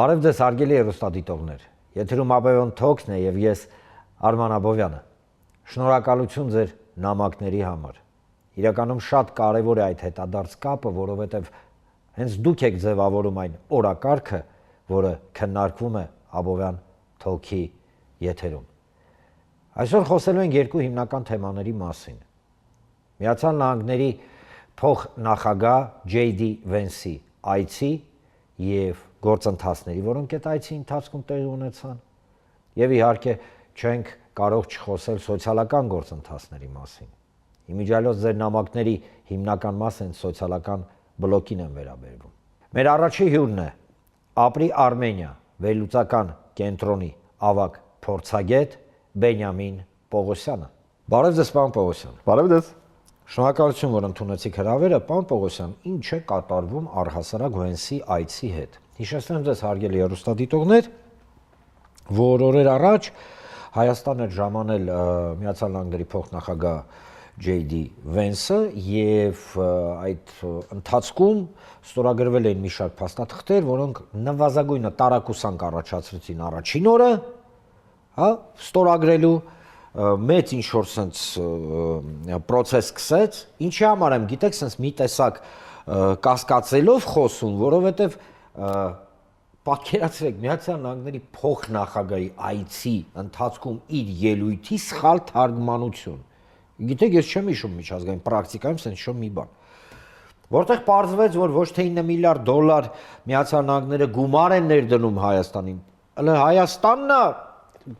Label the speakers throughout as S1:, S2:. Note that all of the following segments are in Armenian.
S1: Բարև ձեզ հարգելի հեռուստադիտողներ, եթերում Աբովյան Թոքսն է եւ ես Արման Աբովյանը։ Շնորհակալություն ձեր նամակների համար։ Իրականում շատ կարեւոր է այդ հետադարձ կապը, որովհետեւ հենց դուք եք ձևավորում այն օրակարգը, որը քննարկվում է Աբովյան Թոքի եթերում։ Այսօր խոսելու ենք երկու հիմնական թեմաների մասին։ Միացյալ Նահանգների փոխնախագահ J.D. Vance-ի այցի եւ գործընթացների, որոնք այդ այցի ընթացքում տեղի ունեցան, եւ իհարկե չենք կարող չխոսել սոցիալական գործընթացների մասին։ Իմիջիայլոց ձեր նամակների հիմնական մասը հենց սոցիալական բլոկին են վերաբերվում։ Մեր առաջի հյուրն է Ապրի Արմենիա վերլուծական կենտրոնի ավագ փորձագետ Բենյամին Պողոսյանը։ Բարև ձեզ, պարոն Պողոսյան։
S2: Բարև ձեզ։
S1: Շնորհակալություն, որ ընդունեցիք հրավերը, պարոն Պողոսյան, ինչ է կատարվում առհասարակ Վենսի այցի հետ։ Հիշեցնեմ ձեզ հարգելի հեռուստադիտողներ, որ օրեր առաջ Հայաստան էր ժամանել Միացյալ Նահանգների փոխնախագահ J.D. Vance-ը եւ այդ ընթացքում ստորագրվել էին մի շարք փաստաթղթեր, որոնք նվազագույնը տարակուսանք առաջացրեցին առաջին օրը, հա, ստորագրելու մեծ ինչ-որ sense process սկսեց, ինչի համար եմ գիտեք sense մի տեսակ կասկածելով խոսում, որովհետեւ պատկերացրեք Միացյալ Նահանգների փոխնախագահի այցի ընթացքում իր ելույթի սխալ թարգմանություն։ Գիտեք, ես չեմ հիշում միջազգային պրակտիկայում sense շո մի բան։ Որտեղ պարզվեց, որ ոչ թե 9 միլիարդ դոլար Միացյալ Նահանգները գումար են ներդնում Հայաստանին, այլ Հայաստանն է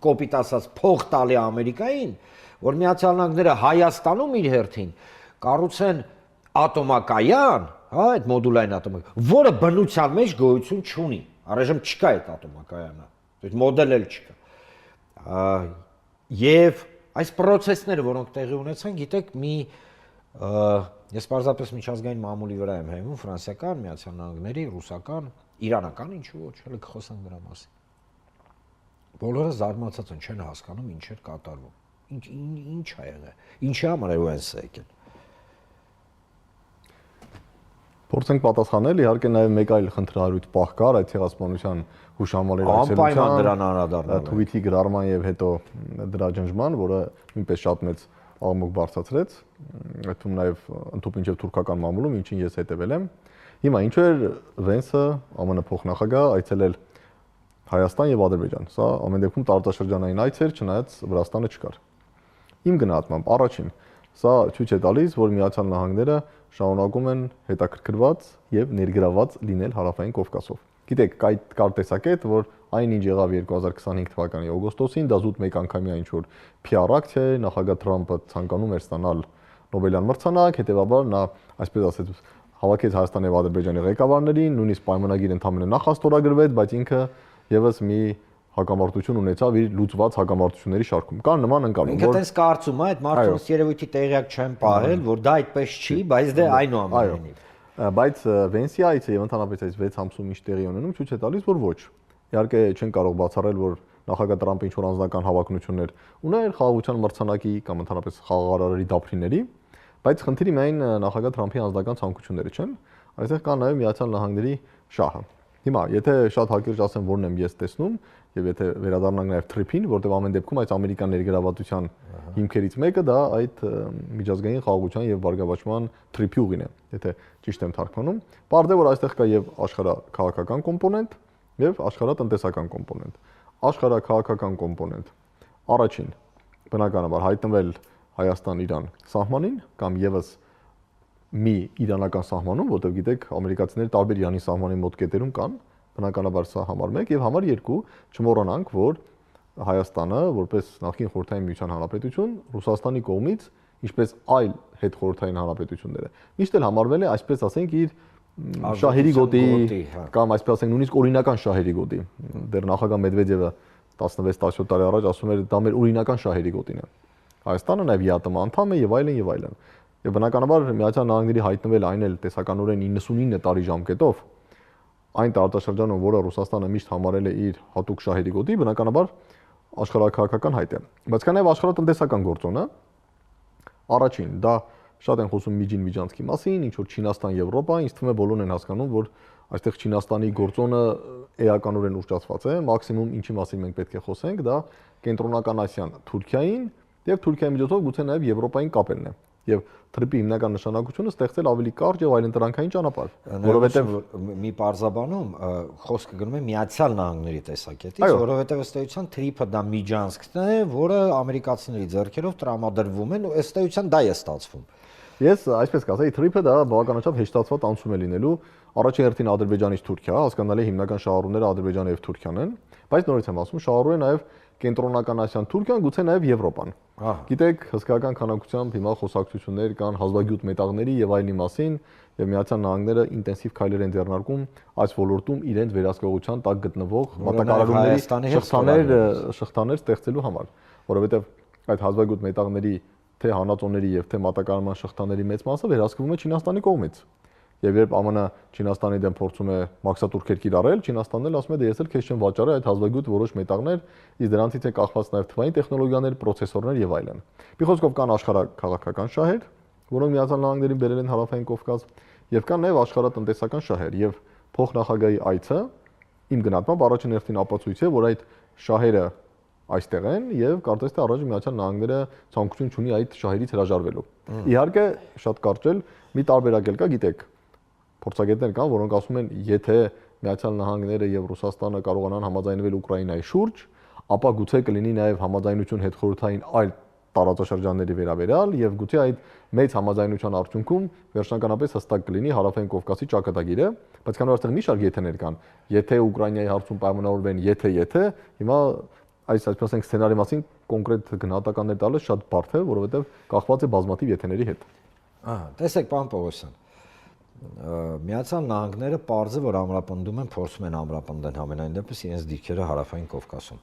S1: կոպիտ ասած փող տալի Ամերիկային, որ Միացյալ Նահանգները Հայաստանում իր հերթին կառուցեն ատոմակայան, հա, այդ մոդուլային ատոմակայան, որը բնության մեջ գոյություն չունի։ Առայժմ չկա այդ ատոմակայանը, այդ մոդել էլ չկա։ Եվ այս process-ները, որոնք տեղի ունեցան, գիտեք, ես պարզապես միջազգային մամուլի վրա եմ հենվում, ֆրանսիական, Միացյալ Նահանգների, ռուսական, իրանական, ինչու ոչ, հələ կխոսենք դրա մասին։ Բոլորը զարմացած են, չեն հասկանում ինչ էր կատարվում։ Ինչ ա եղել։ Ինչի համար է Vance-ը եկել։
S2: Փորձենք պատասխանել, իհարկե նաև մեկ այլ խնդրահարույց պահ կար այդ ցեղասպանության հուշամոլերի այցելության, թվիթի գրառման եւ հետո դրա ջնջման, որը նույնպես շատ մեծ աղմուկ բարձրացրեց, այդ թվում նաև ընդհանուր եւ թուրքական մամուլում, ինչին ես հետևել եմ։ Հիմա ինչու էր Vance-ը ԱՄՆ փոխնախագահ այցելել Հայաստան եւ Ադրբեջան։ Սա ամեն դեպքում տարածաշրջանային այց էր, չնայած Վրաստանը չկար։ Իմ գնահատմամբ առաջին սա ցույց է տալիս, որ Միացյալ Նահանգները շարունակում են հետաքրքրված եւ ներգրաված լինել Հարավային Կովկասով։ Գիտեք, կար տեսակետ, որ այնինչ եղավ 2025 թվականի օգոստոսին, դա զուտ մեկ անգամյա ինչ-որ PR ակցիա է, նախագահ Թրամփը ցանկանում էր ստանալ Նոբելյան մրցանակ, հետեւաբար նա, այսպես ասած, հավաքեց Հայաստանի եւ Ադրբեջանի ղեկավարներին, նույնիսկ պայմանագիր ընդհանրապես նախաստորագրվեց, բայց ինքը եւս մի հակամարտություն ունեցավ իր լուծված հակամարտությունների շարքում։ Կան նման ընկալում,
S1: որ ինքը տես կարծում է, այդ մարդուց երևույթի տեղյակ չեն պահել, որ դա այդպես չի, բայց դե այնուամենայնիվ։
S2: Բայց Vance-ի այցը եւ ընդհանրապես այս 6 ամսում ինչ տեղի ունենում ցույց է տալիս, որ ոչ։ Իհարկե չեն կարող բացառել, որ նախագահ Տրամփը ինչ-որ անձնական հավակնություններ ուներ խաղաղության մրցանակի կամ ընդհանրապես խաղաղարարի դափրիների, բայց խնդիրը միայն նախագահ Տրամփի անձնական ցանկությունները չեն, այստեղ կա նաեւ Միացյալ Նահանգների շահը։ Հիմա, եթե շատ հակիրճ ասեմ, որն եմ ես տեսնում, եւ եթե վերադառնանք նաեւ Թրիփին, որտեղ ամեն դեպքում այս ամերիկյան ներգրավվածության հիմքերից մեկը դա այդ միջազգային խաղաղության եւ բարգավաճման Թրիփի ուղին է, եթե ճիշտ եմ թարգմանում։ Պարզ է, որ այստեղ կա եւ աշխարհաքաղաքական կոմպոնենտ եւ աշխարհատնտեսական կոմպոնենտ։ Աշխարհաքաղաքական կոմպոնենտ առաջին բնականաբար հայտնվել Հայաստան-Իրան սահմանին կամ եւս մի իրանական սահմանում, որտեղ գիտեք, ամերիկացիները տարբեր Իրանի սահմանի մոտ կետերում կան, բնականաբար սա համար 1 եւ համար 2 չմոռանանք, որ Հայաստանը, որպես նախկին Խորհրդային Միության հանրապետություն, Ռուսաստանի կողմից, ինչպես այլ հետխորհրդային հանրապետությունները, միշտ էլ համարվել է, այսպես ասենք, իր շահերի գոտի կամ այսպես ասենք, նույնիսկ օրինական շահերի գոտի։ Դեռ նախագահ Մեդվեդևը 16-17 տարի առաջ ասում էր, դա մեր օրինական շահերի գոտին է։ Հայաստանը նաեւ ԵԱՏՄ անդամ է եւ այլն եւ այլն։ Եվ բնականաբար Միացյալ Նահանգների հայտնվել այն էլ տեսականորեն 99 տարի ժամկետով այն տարածաշրջանում, որը Ռուսաստանը միշտ համարել է իր հատուկ շահերի գոտի, բնականաբար աշխարհաքաղաքական հայտ է։ Բայց կա նաև աշխարհատնտեսական գործոնը։ Առաջին, դա շատ են խոսում միջին միջանցքի մասին, ինչ որ Չինաստան, Եվրոպա, ինձ թվում է բոլորն են հասկանում, որ այստեղ Չինաստանի գործոնը էականորեն ուռճացված է, մաքսիմում ինչի մասին մենք պետք է խոսենք, դա Կենտրոնական Ասիան Թուրքիային եւ Թուրքիայի միջոցով գուցե նաեւ Եվրոպային կապելն է։ Եվ թրիպի հիմնական նշանակությունը ստեղծել ավելի կարճ եւ այլընտրանքային ճանապարհ, որովհետեւ
S1: մի պարզաբանում խոսքը գնում է Միացյալ Նահանգների տեսակետից, որովհետեւ ըստ էության թրիպը դա միջանցքն է, որը ամերիկացիների ձեռքերով տրամադրվում են ու ըստ էության դա է ստացվում։
S2: Ես այսպես կասեի, թրիպը դա բավականաչափ հեշտացված անցում է լինելու առաջին հերթին Ադրբեջանից Թուրքիա, հասկանալի հիմնական շահառուները Ադրբեջանը եւ Թուրքիան են, բայց նորից եմ ասում, շահառու է նաեւ Կենտրոնական Ասիան Թուրքիան, գուցե նաեւ Եվրոպան։ Գիտեք, հսկայական քանակությամբ հիմա խոսակցություններ կան հազվագյուտ մետաղների եւ այլնի մասին, եւ Միացյալ Նահանգները ինտենսիվ քայլեր են ձեռնարկում այս ոլորտում իրենց վերահսկողության տակ գտնվող մատակարարումների շղթաներ ստեղծելու համար, որովհետեւ այդ հազվագյուտ մետաղների թե հանածոների եւ թե մատակարարման շղթաների մեծ մասը վերահսկվում է Չինաստանի կողմից։ Եվ երբ ԱՄՆ Չինաստանի դեմ փորձում է մաքսատուրքեր կիրառել, Չինաստանն էլ ասում է, դե ես էլ քեզ չեմ վաճառել այդ հազվագյուտ որոշ մետաղներ, իսկ դրանցից է կախված նաև թվային տեխնոլոգիաներ, պրոցեսորներ եւ այլն։ Մի խոսքով կան աշխարհաքաղաքական շահեր, որոնք Միացյալ Նահանգներին բերել են Հարավային Կովկաս, եւ կան նաև աշխարհատնտեսական շահեր, եւ փոխնախագահի այցը իմ գնահատմամբ առաջին հերթին ապացույց է, որ այդ շահերը այստեղ են եւ կարծես թե առաջ Միացյալ Նահանգները ցանկություն չունի այդ շահերից հրաժարվելու։ Իհարկե, շատ կարճ էլ մի տարբերակ էլ կա, գիտեք, փորձագետներ կան, որոնք ասում են, եթե Միացյալ Նահանգները եւ Ռուսաստանը կարողանան համաձայնվել Ուկրաինայի շուրջ, ապա գուցե կլինի նաեւ համաձայնություն հետխորհրդային այլ տարածաշրջանների վերաբերյալ եւ գուցե այդ մեծ համաձայնության արդյունքում վերջնականապես հստակ կլինի Հարավային Կովկասի ճակատագիրը, բայց քանի որ այստեղ մի շարք եթեներ կան, եթե Ուկրաինայի հարցում պայմանավորվեն, եթե, հիմա այս այսպես ասենք սցենարի մասին կոնկրետ գնահատականներ տալը շատ բարդ է, որովհետեւ կախված է բազմաթիվ եթեների հետ։
S1: Տեսեք, պարոն Պողոսյան, Միացյալ Նահանգները պարզը, որ ամրապնդում են, փորձում են ամրապնդեն համենայն դեպս իրենց դիրքերը Հարավային Կովկասում։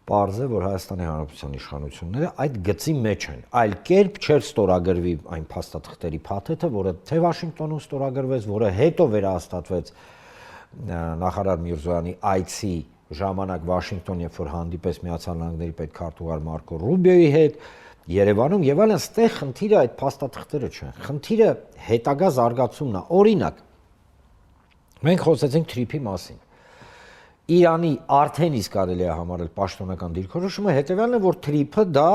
S1: Պարզ է, որ Հայաստանի Հանրապետության իշխանությունները այդ գծի մեջ են։ Այլ կերպ չէր ստորագրվի այն փաստաթղթերի փաթեթը, որը թե Վաշինգտոնում ստորագրվեց, որը հետո վերահաստատվեց նախարար Միրզոյանի այցի ժամանակ Վաշինգտոն, երբ որ հանդիպես Միացյալ Նահանգների պետքարտուղար Մարկո Ռուբիոյի հետ Երևանում եւ այլն, ստեղ խնդիրը այդ փաստաթղթերը չեն։ Խնդիրը հետագա զարգացումն է։ Օրինակ, մենք խոսեցինք թրիփի մասին։ Իրանի արդեն իսկ կարելի է համարել պաշտոնական դիրքորոշումը հետեւյալն է, որ թրիփը դա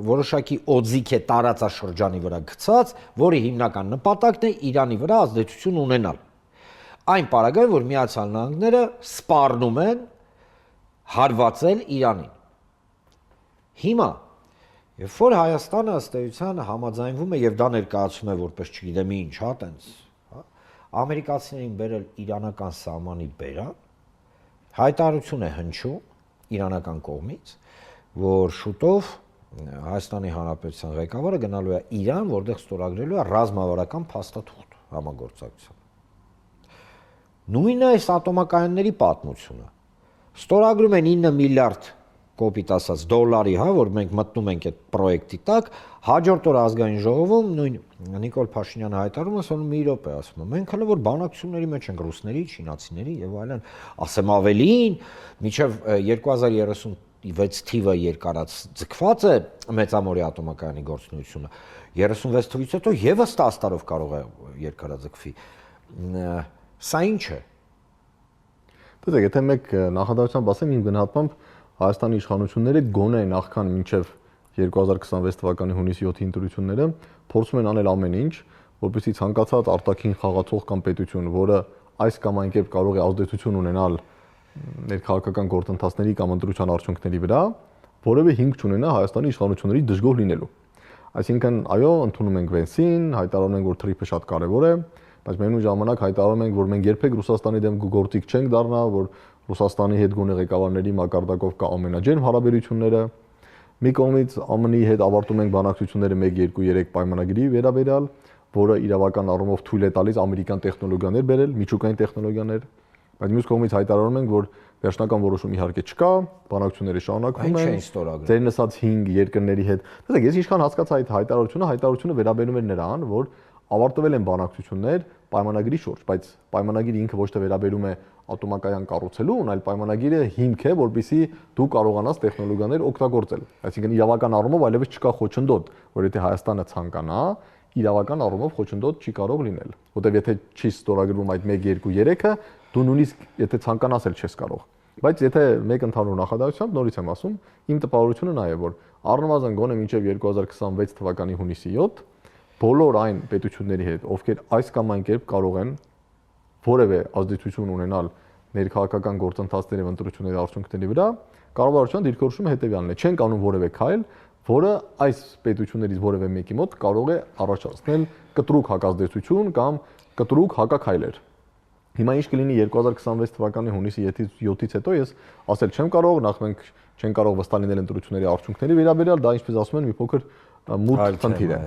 S1: որոշակի օձիք է տարածաշրջանի վրա գցած, որի հիմնական նպատակն է Իրանի վրա ազդեցություն ունենալ։ Այն պարագայում, որ Միացյալ Նահանգները սպառնում են հարվածել Իրանին։ Հիմա երբ որ Հայաստանը ըստ էության համաձայնվում է եւ դա ներկայացում է որպես չգիտեմ ինչ, հա, տենց, հա, ամերիկացիներին բերել իրանական սահմանի բերան, հայտարարություն է հնչում իրանական կողմից, որ շուտով Հայաստանի Հանրապետության ղեկավարը գնալու է Իրան, որտեղ ստորագրելու է ռազմավարական փաստաթուղթ համագործակցության։ Նույնը այս ատոմակայանների պատմությունը։ Ստորագրում են 9 միլիարդ կոպիտ ասած դոլարի, հա, որ մենք մտնում ենք այդ պրոյեկտի տակ, հաջորդ օր ազգային ժողովում նույն Նիկոլ Փաշինյանը հայտարարում է, ասում մի րոպե, ասում է, մենք հələ որ բանակցությունների մեջ ենք ռուսների, չինացիների եւ այլն, ասեմ ավելին, մինչեւ 2036 թիվը երկարաձգված է մեծամորի ատոմակայանի գործունեությունը, 36 թվից հետո եւս 10 տարով կարող է երկարաձգվի։ Սա ինչ է։
S2: Դե եթե մեկ նախադասությամբ ասեմ, իմ գնահատմամբ Հայաստանի իշխանությունները գոնե նախքան մինչև 2026 թվականի հունիսի 7-ի ընտրությունները փորձում են անել ամեն ինչ, որպեսզի ցանկացած արտաքին խաղացող կամ պետություն, որը այս կամ այն կերպ կարող է ազդեցություն ունենալ ներքաղաքական գործընթացների կամ ընտրության արդյունքների վրա, որևէ հիմք չունենա Հայաստանի իշխանությունների դժգոհ լինելու։ Այսինքն, այո, ընդունում ենք Վենսին, հայտարարում ենք, որ թրիփը շատ կարևոր է, բայց միևնույն ժամանակ հայտարարում ենք, որ մենք երբեք Ռուսաստանի դեմ գործիք չենք դառնա, որ Ռուսաստանի հետ գոնե ղեկավարների մակարդակով կա ամենաջերմ հարաբերությունները։ Մի կողմից ԱՄՆ-ի հետ ավարտում ենք բանակցությունները 1-2-3 պայմանագրի վերաբերյալ, որը իրավական առումով թույլ է տալիս ամերիկյան տեխնոլոգիաներ բերել, միջուկային տեխնոլոգիաներ, բայց մյուս կողմից հայտարարում ենք, որ վերջնական որոշում իհարկե չկա, բանակցությունները շարունակվում են, ձեր նշած 5 երկրների հետ։ Տեսեք, ես ինչքան հասկացա այդ հայտարարությունը վերաբերում էր նրան, որ ավարտվել են բանակցություններ պայմանագրի շուրջ, բայց պայմանագիրը ինքը ոչ թե վերաբերում է ատոմակայան կառուցելուն, այլ պայմանագիրը հիմք է, որպեսզի դու կարողանաս տեխնոլոգիաներ օգտագործել։ Այսինքն իրավական առումով այլևս չկա խոչընդոտ, որ եթե Հայաստանը ցանկանա իրավական առումով խոչընդոտ չի կարող լինել, որտեղ եթե չի ստորագրվում այդ 1 2 3-ը, դու նույնիսկ եթե ցանկանաս էլ չես կարող։ Բայց եթե մեկ ընդհանուր նախադասությամբ նորից եմ ասում, իմ տպավորությունը նա է, որ առնվազն գոնե մինչև 2026 թվականի հունիսի 7 բոլոր այն պետությունների հետ, ովքեր այս կամ այն կերպ կարող են որևէ ազդեցություն ունենալ ներքաղաքական գործընթացների եւ ընտրությունների արդյունքների վրա, կառավարության դիրքորոշումը հետեւյալն է. չեն անում որևէ քայլ, որը այս պետություններից որևէ մեկի մոտ կարող է առաջացնել կտրուկ հակազդեցություն կամ կտրուկ հակաքայլեր։ Հիմա ինչ կլինի 2026 թվականի հունիսի 7-ից հետո ես ասել չեմ կարող, նախ մենք չենք կարող վստահ լինել ընտրությունների արդյունքների վերաբերյալ, դա ինչպես ասում են մի փոքր մութ խնդիր է։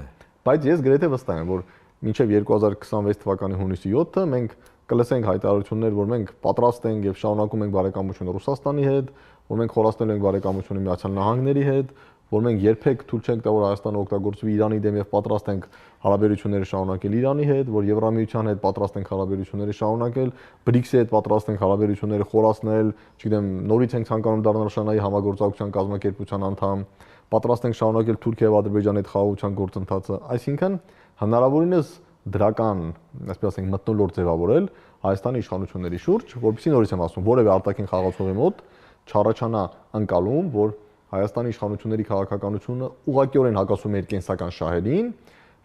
S2: Բայց ես գրեթե վստահ եմ, որ մինչև 2026 թվականի հունիսի 7-ը մենք կլսենք հայտարարություններ, որ մենք պատրաստ ենք եւ շարունակում ենք բարեկամություն Ռուսաստանի հետ, որ մենք խորացնել ենք բարեկամությունը Միացյալ Նահանգների հետ, որ մենք երբեք թույլ չենք տա, որ Հայաստանը օգտագործվի Իրանի դեմ եւ պատրաստ ենք հարաբերությունները շարունակել Իրանի հետ, որ Եվրամիության հետ պատրաստ ենք հարաբերությունները շարունակել, BRICS-ի հետ պատրաստ ենք հարաբերությունները խորացնել, չգիտեմ, նորից ենք ցանկանում դառնալ Շանհայի համագործակցության կազմակերպության անդամ, պատրաստ ենք շարունակել Թուրքիա եւ Ադրբեջանի հետ խաղաղության գործընթացը, այսինքն հնարավորինս դրական, այսպես ասենք, մթնոլորտ ձևավորել Հայաստանի իշխանությունների շուրջ, որովհետեւ նորից եմ ասում, որևէ արտաքին խաղացողի մոտ չառաջանա անկալում, որ Հայաստանի իշխանությունների քաղաքականությունը ուղղակիորեն հակասում է իր կենսական շահերին,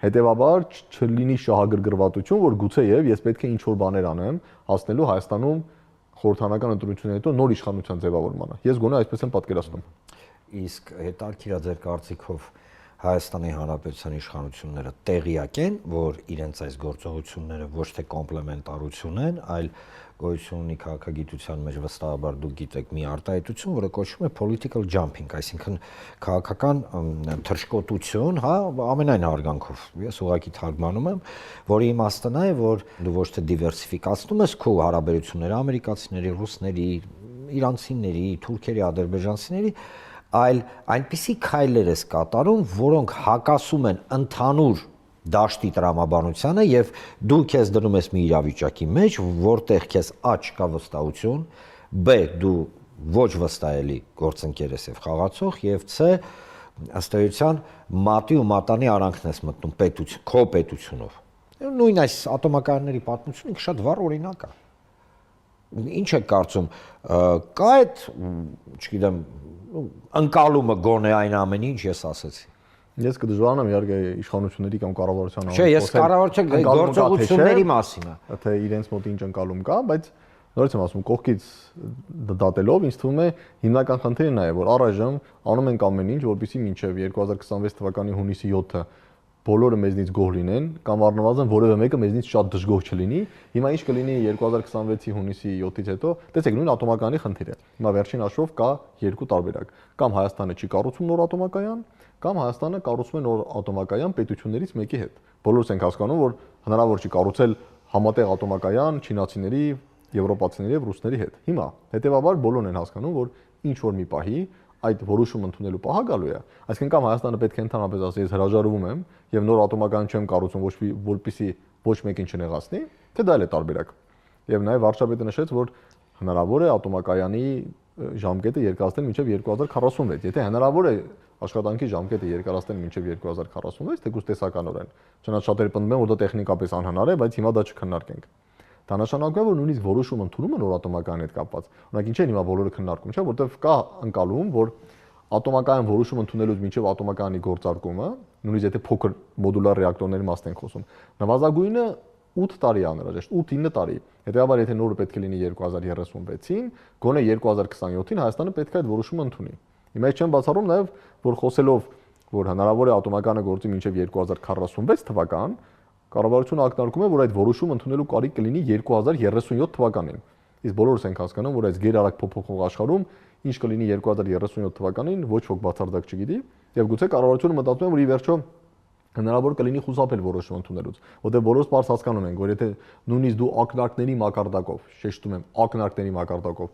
S2: հետեւաբար չլինի շահագրգռվածություն, որ գուցեև ես պետք է ինչ-որ բաներ անեմ, հասնելու Հայաստանում խորհրդանական ընտրությունների հետո նոր իշխանության ձևավորմանը։ Ես գոնե այսպես եմ պատկերացնում։
S1: Իսկ հետարքիրա ձեր կարծիքով Հայաստանի Հանրապետության իշխանությունները տեղյակ են, որ իրենց այս գործողությունները ոչ թե կոմպլեմենտարություն են, այլ գոյություն ունի քաղաքագիտության մեջ վստահաբար դուք գիտեք մի արտահայտություն, որը կոչվում է political jumping, այսինքն քաղաքական թռչկոտություն, հա, ամենայն հարգանքով։ Ես ուղղակի թարգմանում եմ, որի իմաստը նա է, որ դու ոչ թե դիվերսիֆիկացնում ես քո հարաբերությունները ամերիկացիների, ռուսների, իրանցիների, թուրքերի, ադրբեջանցիների, այլ այնպիսի քայլեր ես կատարում, որոնք հակասում են ընդհանուր դաշտի տրամաբանությանը եւ դու քեզ դնում ես մի իրավիճակի մեջ, որտեղ քեզ Ա չկա վստահություն, Բ դու ոչ վստահելի գործընկեր ես եւ խաղացող եւ Ց ըստ էության մատի ու մատանի արանքն ես մտնում պետություն, քո պետությունով։ Նույն այս ատոմակայանների պատմությունը շատ վառ օրինակ է։ Ինչ եք կարծում, կա այդ, չգիտեմ, ընկալումը գոնե այն ամեն ինչ ես ասեցի։
S2: Ես կդժվարանամ իհարկե իշխանությունների կամ կառավարության
S1: Չէ, ես կառավարության գործողությունների մասին եմ։
S2: Թե իրենց մոտ ինչ ընկալում կա, բայց նորից եմ ասում, կողքից դատելով ինձ թվում է հիմնական խնդիրը նա է, որ առայժմ անում ենք ամեն ինչ, որպեսզի մինչև 2026 թվականի հունիսի 7-ը բոլորը մեզնից գոհ լինեն կամ առնվազն որևէ մեկը մեզնից շատ դժգոհ չլինի։ Հիմա ինչ կլինի 2026-ի հունիսի 7-ից հետո, տեսեք, նույն ատոմակայանի խնդիրը։ Հիմա վերջին հաշվով կա երկու տարբերակ։ Կամ Հայաստանը չի կառուցում նոր ատոմակայան, կամ Հայաստանը կառուցում է նոր ատոմակայան պետություններից մեկի հետ։ Բոլորս ենք հասկանում, որ հնարավոր չի կառուցել համատեղ ատոմակայան չինացիների, եվրոպացիների եւ ռուսների հետ։ Հիմա հետեւաբար բոլորն են հասկանում, որ ինչ որ մի պահի այդ որոշում ընդունելու պահը գալու է։ Այսինքն կամ Հայաստանը պետք է ընդհանրապես ասի, ես հրաժարվում եմ եւ նոր ատոմակայան չեմ կառուցում որպեսզի ոչ մեկին չնեղացնի, թե դա էլ է տարբերակ։ Եվ նաեւ վարչապետը նշեց, որ հնարավոր է ատոմակայանի ժամկետը երկարացնել մինչև 2046։ Եթե հնարավոր է աշխատանքի ժամկետը երկարացնել մինչև 2046, թեկուզ տեսականորեն։ Չնայած շատերը պնդում են, որ դա տեխնիկապես անհնար է, բայց հիմա դա չքննարկենք։ Դա նշանակում է, որ նույնիսկ որոշում ընդունումը նոր ատոմակայանի հետ կապված։ Օրինակ ինչ են հիմա բոլորը քննարկում, չէ՞, որովհետև կա ընկալում, որ ատոմակայան որոշում ընդունելուց մինչև ատոմակայանի գործարկումը, նույնիսկ եթե փոքր մոդուլար ռեակտորների մասն ենք խոսում, նվազագույնը 8 տարի է անհրաժեշտ, 8-9 տարի։ Հետեւաբար եթե նորը պետք է լինի 2036-ին, գոնե 2027-ին Հայաստանը պետք է այդ որոշումը ընդունի։ Հիմա ես չեմ բացառում նաև, որ խոսելով, որ հնարավոր է ատոմակայանը գործի մինչև 2046 թվական, կառավարությունը ակնարկում է, որ այդ որոշումը ընդունելու կարիք կլինի 2037 թվականին։ Իսկ բոլորս ենք հասկանում, որ այս գերարագ փոփոխող աշխարհում ինչ կլինի 2037 թվականին, ոչ ոք բացարձակ չգիտի, եւ գուցե կառավարությունը մտածում է, որ ի վերջո հնարավոր կլինի խուսափել որոշում ընդունելուց, որտեղ բոլորս բարձ հասկանում ենք, որ եթե նույնիսկ դու ակնարկների մակարդակով, շեշտում եմ, ակնարկների մակարդակով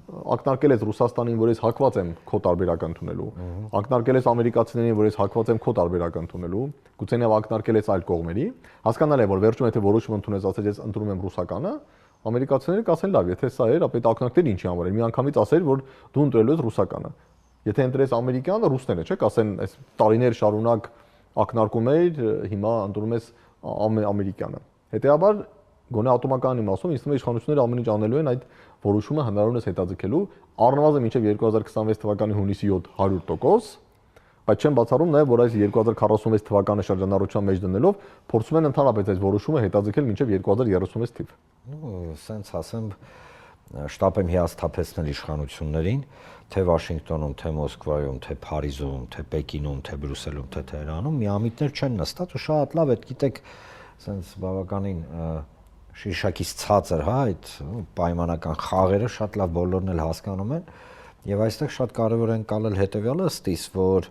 S2: ակնարկել ես Ռուսաստանին, որ ես հակված եմ քո տարբերակ ընդունելու, ակնարկել ես ամերիկացիներին, որ ես հակված եմ քո տարբերակ ընդունելու, գուցե նաև ակնարկել ես այլ կողմերի, հասկանալ է, որ վերջում եթե որոշում ընդունես, ասես ես ընտրում եմ ռուսականը, ամերիկացիները կասեն լավ, եթե սա էր, ապա այդ ակնարկները ինչի համար էր, միանգամից ասեր, որ դու ընտրելու ես ռուսականը։ Եթե ընտրես ամերիկյանը, ռուսները, չէ՞, կասեն այս տարիներ շարունակ ակնարկում էր, հիմա ընդունում ես ամերիկյանը։ Հետեւաբար գոնե ատոմական իմաստով ինձ թվում է իշխանությունները ամեն ինչ անելու են այդ որոշումը հնարավորինս հետաձգելու առնվազն մինչև 2026 թվականի հունիսի 7 100%, բայց չեմ բացառում նաև որ այս 2046 թվականի շրջանառության մեջ դնելով փորձում են ընդհանրապես այս որոշումը հետաձգել մինչև 2036 թիվ։
S1: Սենց ասեմ, շտապ եմ հիասթափեցնել իշխանություններին, թե Վաշինգտոնում, թե Մոսկվայում, թե Փարիզում, թե Պեկինում, թե Բրյուսելում, թե Թեհրանում միամիտներ չեն նստած ու շատ լավ է, գիտեք, սենց բավականին շիշակից ցածր, հա, այդ պայմանական խաղերը շատ լավ բոլորն էլ հասկանում են, եւ այստեղ շատ կարեւոր է ընկալել հետեւյալը, ըստիս, որ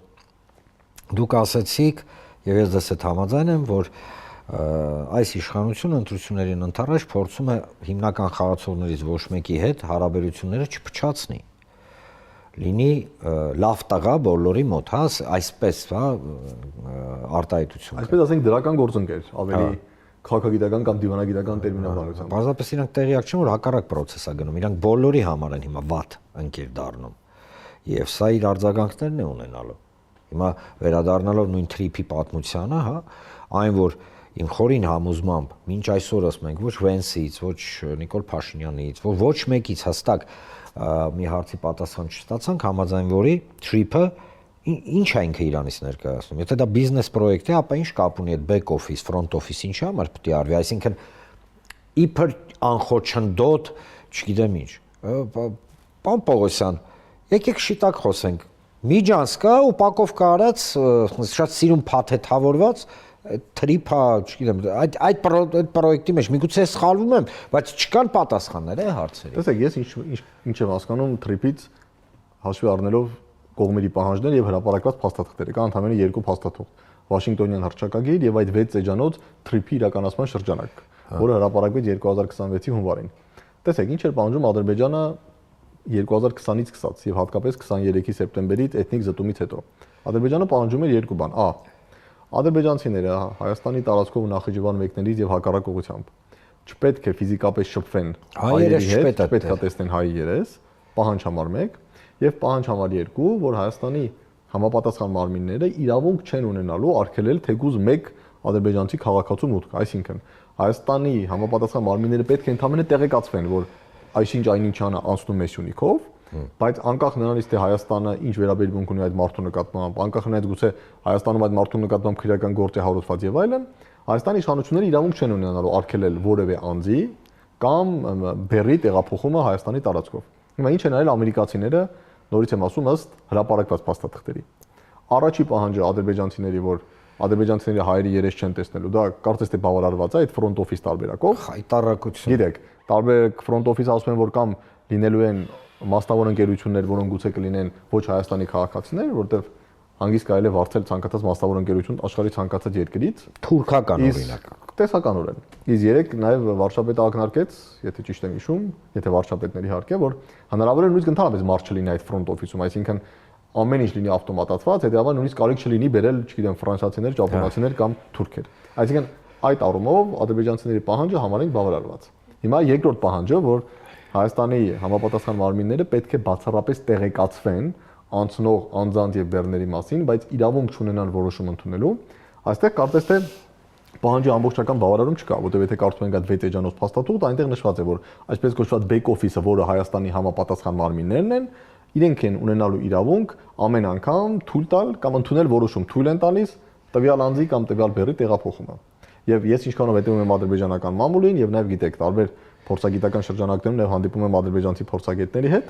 S1: դուք ասեցիք, եւ ես դες հետ համաձայն եմ, որ այս իշխանությունը ընտրություններին ընթരാճ փորձում է հիմնական խաղացողներից ոչ մեկի հետ հարաբերությունները չփչացնի։ Լինի լավ տղա բոլորի մոտ, հա, այսպես, հա, արտահայտություն։
S2: Այսպես ասենք դրական գործընկեր, ավելի քաղաքագիտական կամ դիվանագիտական տերմինաբանությամբ։
S1: Պարզապես իրանք տեղյակ չեն, որ հակառակ process-ա գնում, իրանք բոլորի համար են հիմա վատ ընկեր դառնում։ Եվ սա իր արձագանքներն է ունենալու։ Հիմա վերադառնալով նույն Թրիփի պատմությանը, հա, այն որ իմ խորին համոզմամբ մինչ այսօրս մենք ոչ Վենսից, ոչ Նիկոլ Փաշինյանից, ոչ մեկից հստակ մի հարցի պատասխան չստացանք, համաձայն որի Թրիփը ինչ է ինքը Իրանից ներկայացնում։ Եթե դա բիզնես պրոյեկտ է, ապա ինչ կապ ունի այդ back office, front office ինչի համար պետք է արվի, այսինքն իբր անխոչնդոտ, չգիտեմ ինչ։ Պարոն Պողոսյան, եկեք շիտակ խոսենք։ Միջանցք կա, ուպակովկա արած, շատ սիրուն փաթեթավորված Թրիփա, չգիտեմ, այդ պրոյեկտի մեջ միգուցե սխալվում եմ, բայց չկան պատասխաններ հարցերի։
S2: Տեսեք, ես ինչ եմ հասկանում Թրիփից հաշվի առնելով կողմերի պահանջներ եւ հրապարակված փաստաթղթերը։ Կան ընդհանրապես երկու փաստաթուղթ՝ Վաշինգտոնյան հռչակագիր եւ այդ 6 էջանոց Թրիփի իրականացման շրջանակ, որը հրապարակվեց 2026-ի հունվարին։ Տեսեք, ինչ էր պահանջում Ադրբեջանը 2020-ից սկսած եւ հատկապես 23-ի սեպտեմբերից էթնիկ զտումից հետո։ Ադրբեջանը պահանջում էր երկու բան. Ա. Ադրբեջանցիները Հայաստանի տարածքով Նախիջևան մեկնելիս եւ հակառակ ուղղությամբ չպետք է ֆիզիկապես շփվեն հայերի հետ, պետք է տեսնեն հայ երես, պահանջ համար 1 եւ պահանջ համար 2, որ Հայաստանի համապատասխան մարմինները իրավունք չեն ունենալու արգելել թեկուզ 1 ադրբեջանցի քաղաքացու մուտք, այսինքն Հայաստանի համապատասխան մարմինները պետք է ընդհանրապես տեղեկացվեն, որ այսինչ այնինչ անը անցնում է Սյունիքով, բայց անկախ նրանից թե Հայաստանը ինչ վերաբերմունք ունի այդ մարդու նկատմամբ, անկախ նրանից գուցե Հայաստանում այդ մարդու նկատմամբ քրեական գործ է հարուցված եւ այլն, Հայաստանի իշխանությունները իրավունք չեն ունենալու արգելել որևէ անձի կամ բեռի տեղափոխումը Հայաստանի տարածքով։ Հիմա ինչ են արել ամերիկացիները, նորից եմ ասում, ըստ հրապարակված փաստաթղթերի։ Առաջի պահանջը ադրբեջանցիների, որ ադրբեջանցիների հայերի երես չեն տեսնելու, դա կարծես թե բավարարված է այդ front office տարբերակով։
S1: Հայտարարություն։
S2: Գիտեք, տարբեր front office ասում են, որ կամ լինելու են մասնավոր ընկերություններ, որոնք գուցե կլինեն ոչ Հայաստանի քաղաքացիներ, որտեղ հանգիստ կարելի է վարձել ցանկացած մասնավոր ընկերություն աշխարհի ցանկացած երկրից,
S1: թուրքական օրինակ,
S2: տեսականորեն։ Իսկ երեք նաև վարչապետը ակնարկեց, եթե ճիշտ եմ հիշում, եթե վարչապետների հարկ է, որ հնարավոր է նույնիսկ ընդհանրապես մարդ չլինի այդ front office-ում, այսինքն ամեն ինչ լինի ավտոմատացված, հետեւաբար նույնիսկ կարիք չլինի բերել, չգիտեմ, ֆրանսիացիներ, ճապոնացիներ կամ թուրքեր։ Այսինքն այդ առումով ադրբեջանցիների պահանջը համարենք բավարարված։ Հիմա երկրորդ պահանջը, որ Հայաստանի համապատասխան մարմինները պետք է բացառապես տեղեկացվեն անցնող անձանց եւ բեռների մասին, բայց իրավունք չունենան որոշում ընդունելու, այստեղ կարծես թե պահանջի ամբողջական բավարարում չկա, որտեղ եթե կարծում ենք այդ 6 էջանոց փաստաթուղթ, այնտեղ նշված է, որ այսպես կոչված back office-ը, որը Հայաստանի համապատասխան մարմիններն են, իրենք են ունենալու իրավունք ամեն անգամ թույլ տալ կամ ընդունել որոշում, թույլ են տալիս տվյալ անձի կամ տվյալ բեռի տեղափոխումը։ Եվ ես ինչքանով հետևում եմ ադրբեջանական մամուլին եւ նաեւ գիտեք, տարբեր փորձագիտական շրջանակներում նաեւ հանդիպում եմ ադրբեջանցի փորձագետների հետ,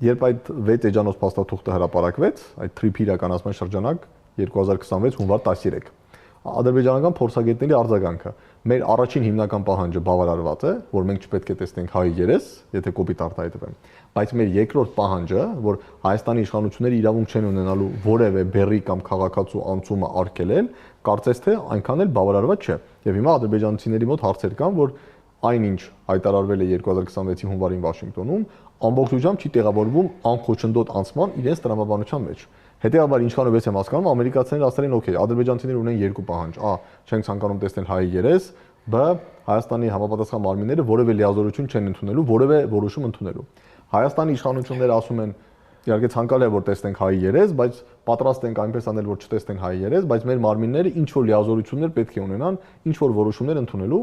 S2: երբ այդ 6 էջանոց փաստաթուղթը հրապարակվեց, այդ Թրիփի իրականացման շրջանակ 2026 հունվար 13, ադրբեջանական փորձագետների արձագանքը մեր առաջին հիմնական պահանջը բավարարված է, որ մենք չպետք է տեսնենք հայ երես, եթե կոպիտ արտահայտվեն, բայց մեր երկրորդ պահանջը, որ Հայաստանի իշխանությունները իրավունք չեն ունենալու որևէ բեռի կամ քաղաքացու անցումը արգելել, կարծես թե այնքան էլ բավարարված չէ։ Եվ հիմա ադրբեջանցիների մոտ հարցեր կան, որ այնինչ հայտարարվել է 2026-ի հունվարին Վաշինգտոնում, ամբողջությամբ չի տեղավորվում անխոչնդոտ անցման իրենց տրամաբանության մեջ։ Հետևաբար ինչքանով ես եմ հասկանում, ամերիկացիները ասել են, օքեյ, ադրբեջանցիները ունեն երկու պահանջ. Ա. Չենք ցանկանում տեսնել հայի երես, Բ. Հայաստանի համապատասխան մարմինները որևէ լիազորություն չեն ընդունելու, որևէ որոշում ընդունելու։ Հայաստանի իշխանությունները ասում են, Իհարկե ցանկալի է որ տեսնենք հայի երես, բայց պատրաստ ենք այնպես անել որ չտեսնենք հայի երես, բայց մեր մարմինները ինչ որ լիազորություններ պետք է ունենան, ինչ որ որոշումներ ընդունելու։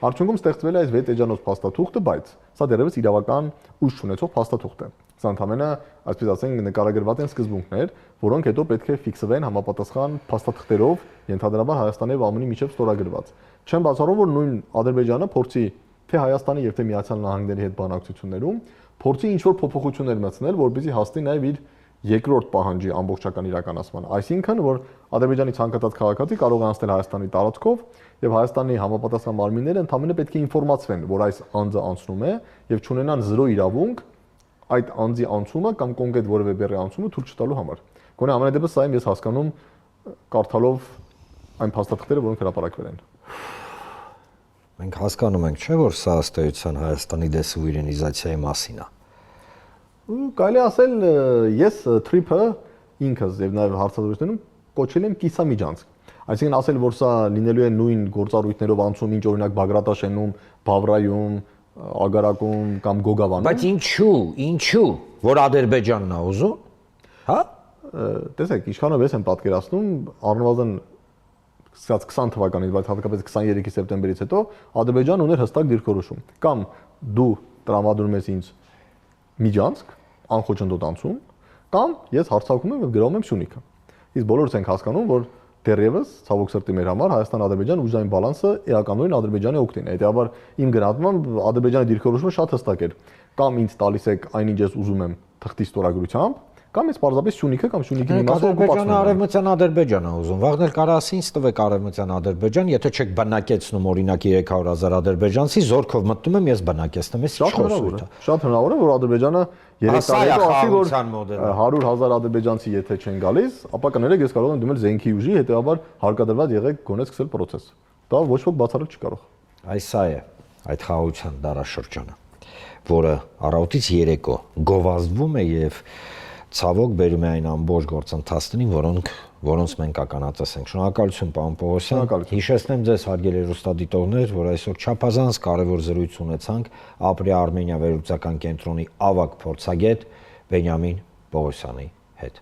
S2: Արդյունքում ստեղծվել է այս 6 էջանոց փաստաթուղթը, բայց սա դեռևս իրավական ուժ չունեցող փաստաթուղթ է։ Սա ընդհանրապես, այսպես ասենք, նկարագրված են սկզբունքներ, որոնք հետո պետք է ֆիքսվեն համապատասխան փաստաթղթերով, ենթադրաբար Հայաստանի եւ ԱՄՆ-ի միջև ստորագրված։ Չեմ բացառում, որ նույն Ադրբեջանը փորձի թե Հայաստանի եւ թե Միացյալ Նահանգների հետ բանակցություններում փորձի ինչ որ փոփոխություններ մտցնել, որպեսզի հասնի նաեւ իր երկրորդ պահանջի ամբողջական իրականացման։ Այսինքն, որ Ադրբեջանի ցանկացած քաղաքացի կարող է անցնել Հայաստանի տարածքով եւ Հայաստանի համապատասխան մարմինները ընդհանրապես պետք է ինֆորմացվեն, որ այս անձը անցնում է եւ չունենան 0 իրավունք այդ անձի անցումը կամ կոնկրետ որևէ բեռի անցումը թույլ չտալու համար։ Գոնե ամենադեպս սա եմ ես հասկանում կարդալով այն փաստաթղթերը, որոնք հրապարակվել են։
S1: Մենք հասկանում ենք, չէ՞ որ սա ըստ էության Հայաստանի դեսուվերենիզացիայի մասին է։
S2: Կարելի ասել ես թրիփը ինքս եւ նաեւ հարցազրույցներում կոչել եմ կիսամիջանցք։ Այսինքն ասել, որ սա լինելու է նույն գործառույթներով անցում, ինչ օրինակ Բագրատաշենում, Բավրայում, Ագարակում կամ Գոգավանում։
S1: Բայց ինչու, որ Ադրբեջանն է ուզում, հա?
S2: Տեսեք, ինչքանով ես եմ պատկերացնում, առնվազն սկսած 20 թվականից, բայց հատկապես 23 սեպտեմբերից հետո Ադրբեջանը ուներ հստակ դիրքորոշում։ Կամ դու տրամադրում ես ինձ միջանցք, անխոչնդոտ անցում, կամ ես հարձակվում եմ եւ գրավում եմ Սյունիքը։ Իսկ բոլորս ենք հասկանում, որ դեռևս ցավոք սրտի մեր համար Հայաստան-Ադրբեջան ուժային բալանսը էականորեն Ադրբեջանի օգտին է։ Հետեւաբար իմ գնահատմամբ Ադրբեջանի դիրքորոշումը շատ հստակ էր։ Կամ ինձ տալիս եք այնինչ ես ուզում եմ թղթի ստորագրությամբ, կամ ես պարզապես Սյունիքը կամ Սյունիքի մի մասը օկուպացնում եմ։
S1: Արևմտյան Ադրբեջանը ուզում։ Վաղն էլ կարա ասի ինձ տվեք Արևմտյան Ադրբեջան, եթե չեք բնակեցնում օրինակ 300,000 ադրբեջանցի, զորքով մտնում եմ ես բնակեցնում, ես ինչ խոսում եմ։
S2: Շատ հնարավոր է, որ Ադրբեջանը 3 տարի հետո ասի, որ 100,000 ադրբեջանցի եթե չեն գալիս, ապա կներեք ես կարող եմ դիմել զենքի ուժի, հետեւաբար հարկադրված եղեք գոնե սկսել process։ Դա ոչ ոք բացառել չի կարող։
S1: Այս սա է այդ խաղաղության դարաշրջանը, որը առավոտից երեկո գովազդվում է եւ ցավոք բերում է այն ամբողջ գործընթացներին, որոնց մենք ականատես ենք։ Շնորհակալություն, պարոն Պողոսյան։ Հիշեցնեմ ձեզ, հարգելի հեռուստադիտողներ, որ այսօր չափազանց կարևոր զրույց ունեցանք Ապրիա-Արմենիա վերլուծական կենտրոնի ավագ փորձագետ Բենյամին Պողոսյանի հետ։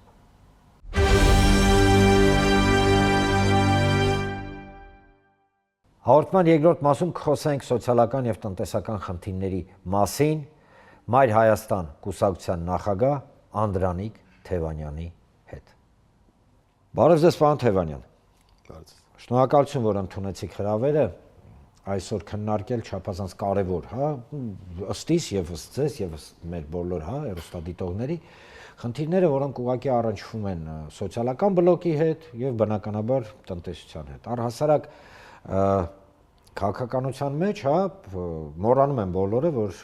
S1: Հաղորդման երկրորդ մասում կխոսենք սոցիալական եւ տնտեսական խնդիրների մասին Մայր Հայաստան կուսակցության նախագահ Անդրանիկ Թևանյանի հետ։ Բարև ձեզ, պարոն Թևանյան։
S2: Բարև ձեզ։
S1: Շնորհակալություն, որ ընդունեցիք հրավերը այսօր քննարկել չափազանց կարևոր, հա, ըստ իս եւ ըստ ձեզ եւ ըստ մեր բոլոր, հա, հեռուստադիտողների խնդիրները, որոնք ուղղակի առնչվում են սոցիալական բլոկի հետ եւ բնականաբար տնտեսության հետ։ Առհասարակ քաղաքականության մեջ, հա, մոռանում են բոլորը, որ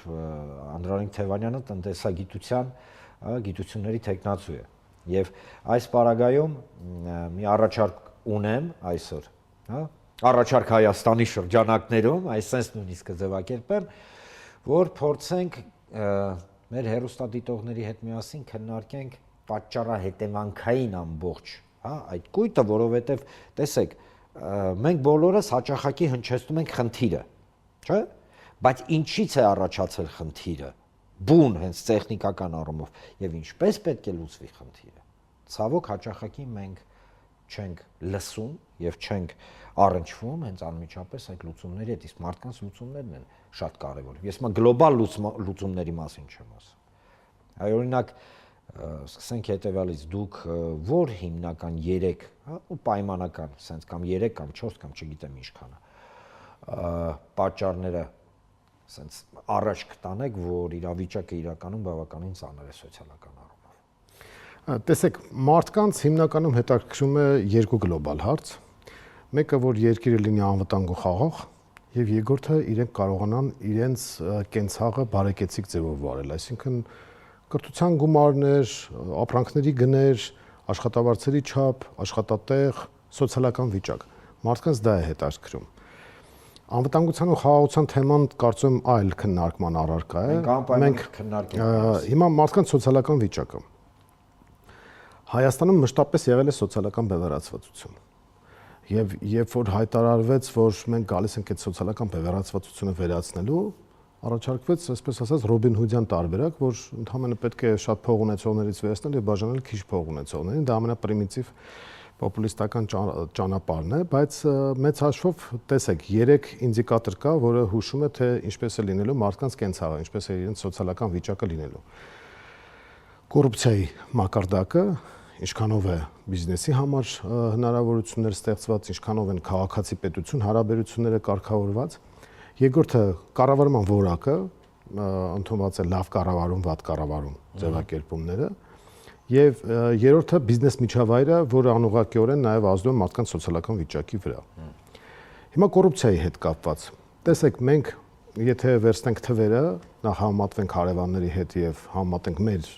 S1: Անդրանիկ Թևանյանը տնտեսագիտության գիտությունների թեկնածու է եւ այս պարագայում մի առաջարկ ունեմ այսօր, հա, առաջարկ Հայաստանի շրջանակներում, այսպես նույնիսկ կձևակերպեմ, որ փորձենք մեր հեռուստադիտողների հետ միասին քննարկենք պատճառահետևանքային ամբողջ, հա, այդ կույտը, որովհետեւ տեսեք, մենք բոլորս հաճախակի հնչեցնում ենք խնդիրը, չէ՞, բայց ինչից է առաջացել խնդիրը բուն հենց տեխնիկական առումով եւ ինչպես պետք է լուծվի խնդիրը։ Ցավոք հաճախակի մենք չենք լսում եւ չենք առնչվում հենց անմիջապես այդ լուծումների հետ, իսկ մարդկանց լուծումներն են շատ կարեւոր։ Ես մա գլոբալ լուծումների մասին չեմ ասում։ Այ օրինակ սկսենք հետեւյալից, դուք որ հիմնական 3, հա, ու պայմանական, sense կամ 3 կամ 4 կամ չգիտեմ ինչքան պատճառները sense առաջ կտանեք, որ իրավիճակը իրականում բավականին ծանր է սոցիալական առումով։
S3: Տեսեք, մարդկանց հիմնականում հետաքրքրում է երկու գլոբալ հարց։ Մեկը, որ երկիրը լինի անվտանգ ու խաղաղ, եւ երկրորդը իրենք կարողանան իրենց կենցաղը բարեկեցիկ ձևով վարել, այսինքն կրթության գումարներ, ապրանքների գներ, աշխատավարձերի չափ, աշխատատեղ, սոցիալական վիճակ։ Մարդկանց դա է հետաքրքրում։ Անվտանգության ու խաղաղության թեման կարծում եմ այլ քննարկման առարկա է։
S1: Մենք քննարկենք
S3: հիմա մարդկանց սոցիալական վիճակը։ Հայաստանում մշտապես եղել է սոցիալական բևեռացվածություն։ Եվ երբ որ հայտարարվեց, որ մենք գալիս ենք այդ սոցիալական բևեռացվածությունը վերացնելու, առաջարկվեց, այսպես ասած, Ռոբին Հուդյան տարբերակ, որ ընդհանրապես պետք է շատ փող ունեցողներից վերցնել եւ բաժանել քիչ փող ունեցողներին, դա ամենապրիմիտիվ պոպուլիստական ճանապարհն է, բայց մեծ հաշվով տեսեք, 3 ինդիկատոր կա, որը հուշում է, թե ինչպես է լինելու մարդկանց կենցաղը, ինչպես է իրենց սոցիալական վիճակը լինելու։ Կոռուպցիայի մակարդակը, ինչքանով է բիզնեսի համար հնարավորություններ ստեղծված, ինչքանով են քաղաքացի պետություն հարաբերությունները կարգավորված։ Երկրորդը կառավարման որակը, ընդունված է լավ կառավարում, վատ կառավարում ձևակերպումները, եւ երրորդը բիզնես միջավայրը, որը անուղղակիորեն նաեւ ազդում է մարդկանց սոցիալական վիճակի վրա։ Հիմա կոռուպցիայի հետ կապված։ Տեսեք, մենք եթե վերցնենք թվերը, նախ համեմատվենք հարևանների հետ եւ համեմատենք մեր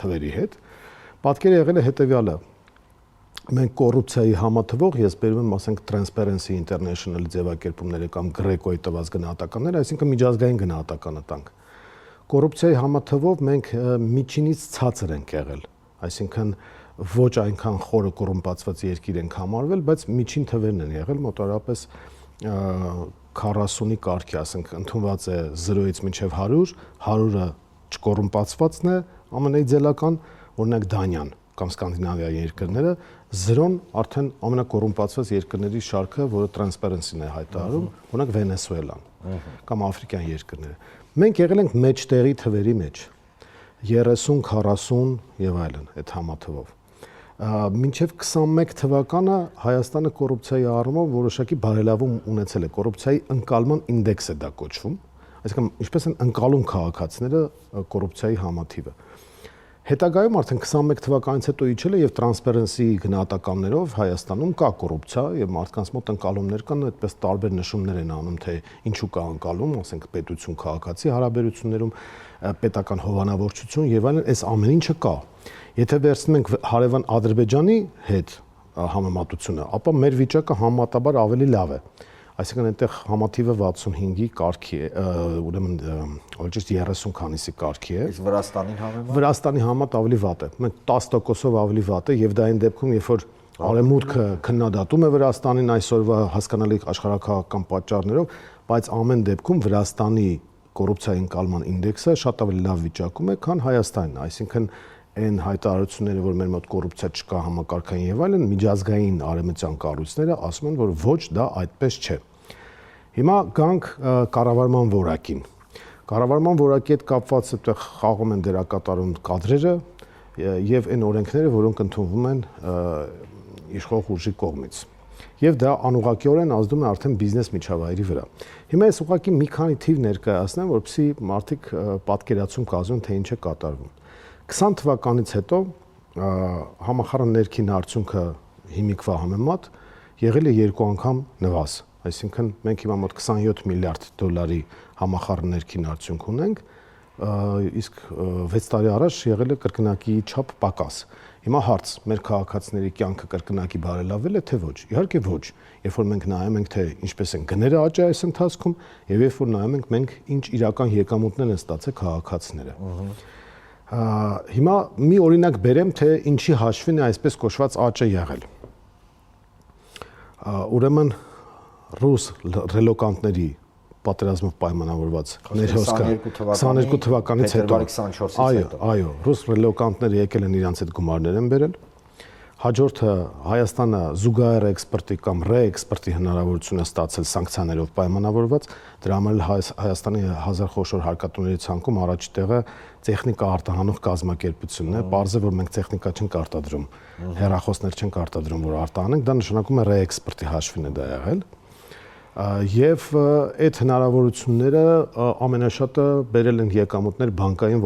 S3: թվերի հետ, պատկերը եղել է հետեւյալը։ Մենք կոռուպցիայի համաթվող, ես բերում եմ, ասենք, Transparency International ձևակերպումները կամ Greco-ի տված գնահատականները, այսինքն միջազգային գնահատականը տանք։ Կոռուպցիայի համաթվով մենք միջինից ցածր ենք եղել, այսինքն ոչ այնքան խորը կոռումպացված երկիր ենք համարվել, բայց միջին թվերն են եղել մոտավորապես 40-ի կարգի, ասենք, ընդունված է 0-ից մինչև 100, 100-ը չկոռումպացվածն է, ամենաիդեալական, օրինակ Դանիան կամ Սկանդինավիայի երկրները, 0-ն արդեն ամենակոռումպացված երկրների շարքը, որը Transparency-ն է հայտարարում, օրինակ Վենեսուելան կամ աֆրիկյան երկրները։ Մենք եղել ենք մեջտեղի թվերի մեջ 30, 40 եւ այլն այդ համաթվով։ Մինչև 21 թվականը Հայաստանը կոռուպցիայի առումով որոշակի բարելավում ունեցել է, կոռուպցիայի ընկալման ինդեքս է դա կոչվում, այսինքն ինչպես են ընկալում քաղաքացիները կոռուպցիայի համաթիվը։ Հետագայում արդեն 21 թվականից հետո իջել է եւ Transparency գնահատականներով Հայաստանում կա կոռուպցիա եւ մարդկանց մոտ ընկալումներ կան, այդպես տարբեր նշումներ են անում, թե ինչու կա ընկալում, ասենք պետություն քաղաքացի հարաբերություններում, պետական հովանավորչություն եւ այլն, այս ամեն ինչը կա։ Եթե վերցնում ենք հարևան Ադրբեջանի հետ համեմատությունը, ապա մեր վիճակը համեմատաբար ավելի լավ է։ Այսինքն այնտեղ համաթիվը 65-ի կարգի է, ուրեմն օրինակ 30 քանիսի կարգի է։
S1: Իսկ Վրաստանին համեմատ։
S3: Վրաստանի համեմատ ավելի վատ է։ Մենք 10%-ով ավելի վատ է եւ դա այն դեպքում, երբ որ Արևմուտքը քննադատում է Վրաստանին այսօրվա հասկանալի աշխարհակաղակական պատճառներով, բայց ամեն դեպքում Վրաստանի կոռուպցիայի ընկալման ինդեքսը շատ ավելի լավ վիճակում է, քան Հայաստանն, այսինքն այն հայտարարությունները, որ մեր մոտ կոռուպցիա չկա համակարգային եւ այլն, միջազգային արևմտյան կառույցները ասում են, որ ոչ, դա այդպես չէ։ Հիմա գանք կառավարման որակին։ Կառավարման որակի հետ կապված այդտեղ խաղում են դերակատարում կադրերը եւ այն օրենքները, որոնք ընդունվում են իշխող ուժի կողմից։ Եվ դա անուղղակիորեն ազդում է արդեն բիզնես միջավայրի վրա։ Հիմա ես ուղղակի մի քանի թիվ ներկայացնեմ, որպեսզի մարդիկ պատկերացում կազմեն, թե ինչ է կատարվում։ 20 թվականից հետո համախառն ներքին արդյունքը հիմիկվա համեմատ եղել է 2 անգամ նվազ, այսինքն մենք հիմա մոտ 27 միլիարդ դոլարի համախառն ներքին արդյունք ունենք, իսկ 6 տարի առաջ եղել է կրկնակի չափ պակաս։ Հիմա հարց, մեր քաղաքացիների կյանքը կրկնակի բարելավել է թե ոչ։ Իհարկե ոչ։ Երբ որ մենք նայում ենք, թե ինչպես են գները աճել այս ընթացքում, եւ երբ որ նայում ենք, մենք ինչ իրական եկամուտներ են ստացել քաղաքացիները։ Հիմա մի օրինակ բերեմ, թե ինչի հաշվին է այսպես կոչված աճը եղել։ Ուրեմն ռուս ռելոկանտների պատերազմով պայմանավորված ներհոսքը 22 թվականից հետո, այո, ռուս ռելոկանտները եկել են իրանց այդ գումարներ են բերել։ Հաջորդը Հայաստանը զուգահեռ էքսպորտի կամ ռեէքսպորտի հնարավորություն է ստացել սանկցիաներով պայմանավորված, դրա համար Հայաստանի հազար խոշոր հարկատուների ցանկում առաջի տեղը տեխնիկա արտահանող կազմակերպությունն է, պարզ է, որ մենք տեխնիկա չենք արտադրում, հեռախոսներ չենք արտադրում, որ արտահանենք, դա նշանակում է ռեէքսպորտի հաշվին է դա եղել։ Եվ այդ հնարավորությունները ամենաշատը բերել են եկամուտներ բանկային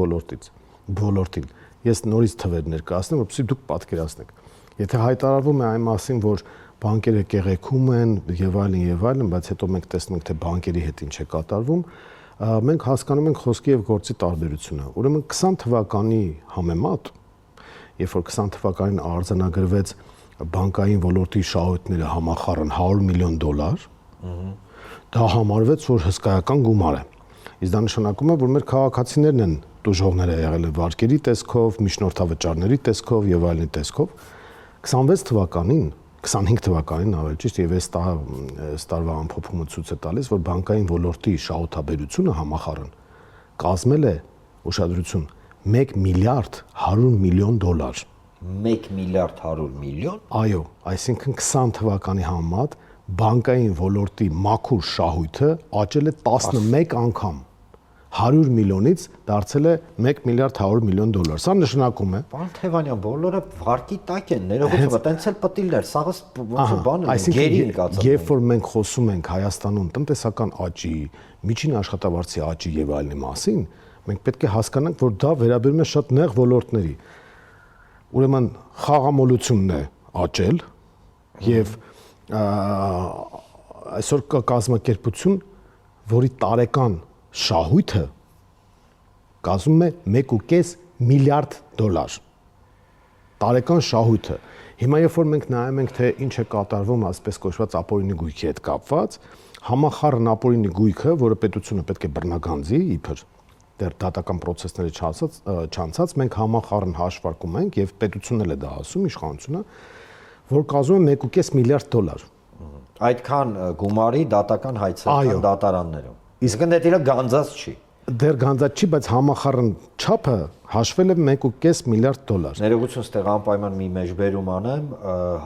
S3: ոլորտին։ Ես նորից թվեր ներկայացնեմ, որպեսզի դուք պատկերացնեք։ Եթե հայտարարվում է այն մասին, որ բանկերը կեղեքում են եւ այլն, բայց հետո մենք տեսնում ենք, թե բանկերի հետ ինչ է կատարվում, մենք հասկանում ենք խոսքի եւ գործի տարբերությունը։ Ուրեմն 20 թվականի համեմատ, երբ որ 20 թվականին արձանագրվեց բանկային ոլորտի շահույթները համախառն $100 միլիոն, դա համարվեց, որ հսկայական գումար է։ Իսկ դա նշանակում է, որ մեր քաղաքացիներն են տուժողները եղել վարկերի տեսքով, միջնորդավճարների տեսքով եւ այլնի տեսքով։ 26 թվականին 25 թվականին ավելի ճիշտ եւ այս տարվա ամփոփումը ցույց է տալիս, որ բանկային ոլորտի շահութաբերությունը համախառն կազմել է ուշադրություն 1 միլիարդ 100 միլիոն դոլար։
S1: 1 միլիարդ 100 միլիոն։
S3: Այո, այսինքն 20 թվականի համեմատ բանկային ոլորտի մաքուր շահույթը աճել է 11 անգամ։ 100 միլիոնից դարձել է 1 միլիարդ 100 միլիոն դոլար։ Սա նշանակում է,
S1: Պարոն Թևանյան, բոլորը վարկի տակ են, ներողություն, տենց էլ պտիլներ, սաղս ոնց բան է, գերին կացած։
S3: երբ որ մենք խոսում ենք Հայաստանում տնտեսական աճի, միջին աշխատավարձի աճի եւ այլնի մասին, մենք պետք է հասկանանք, որ դա վերաբերում է շատ նեղ ոլորտների։ Ուրեմն խաղամոլությունն է աճել եւ այսօր կա կազմակերպություն, որի տարեկան շահույթը կազմում է 1.5 միլիարդ դոլար։ Տարեկան շահույթը։ Հիմա երբ որ մենք նայում ենք, թե ինչ է կատարվում այսպես կոչված ապօրինի գույքի հետ կապված, համախառն ապօրինի գույքը, որը պետությունը պետք է բռնագանձի, իբր դեռ դատական process-ները չանցած, մենք համախառն հաշվարկում ենք եւ պետությունն էլ է դա ասում, իշխանությունը, որ կազմում է 1.5 միլիարդ դոլար։
S1: Այդքան գումարի դատական հայցական դատարաններում։ Իսկ դա գանձած չի։
S3: Դեռ գանձած չի, բայց համախառն չափը հաշվել է 1.5 միլիարդ դոլար։
S1: Ներողություն, ստեղ անպայման մի մեջբերում անեմ,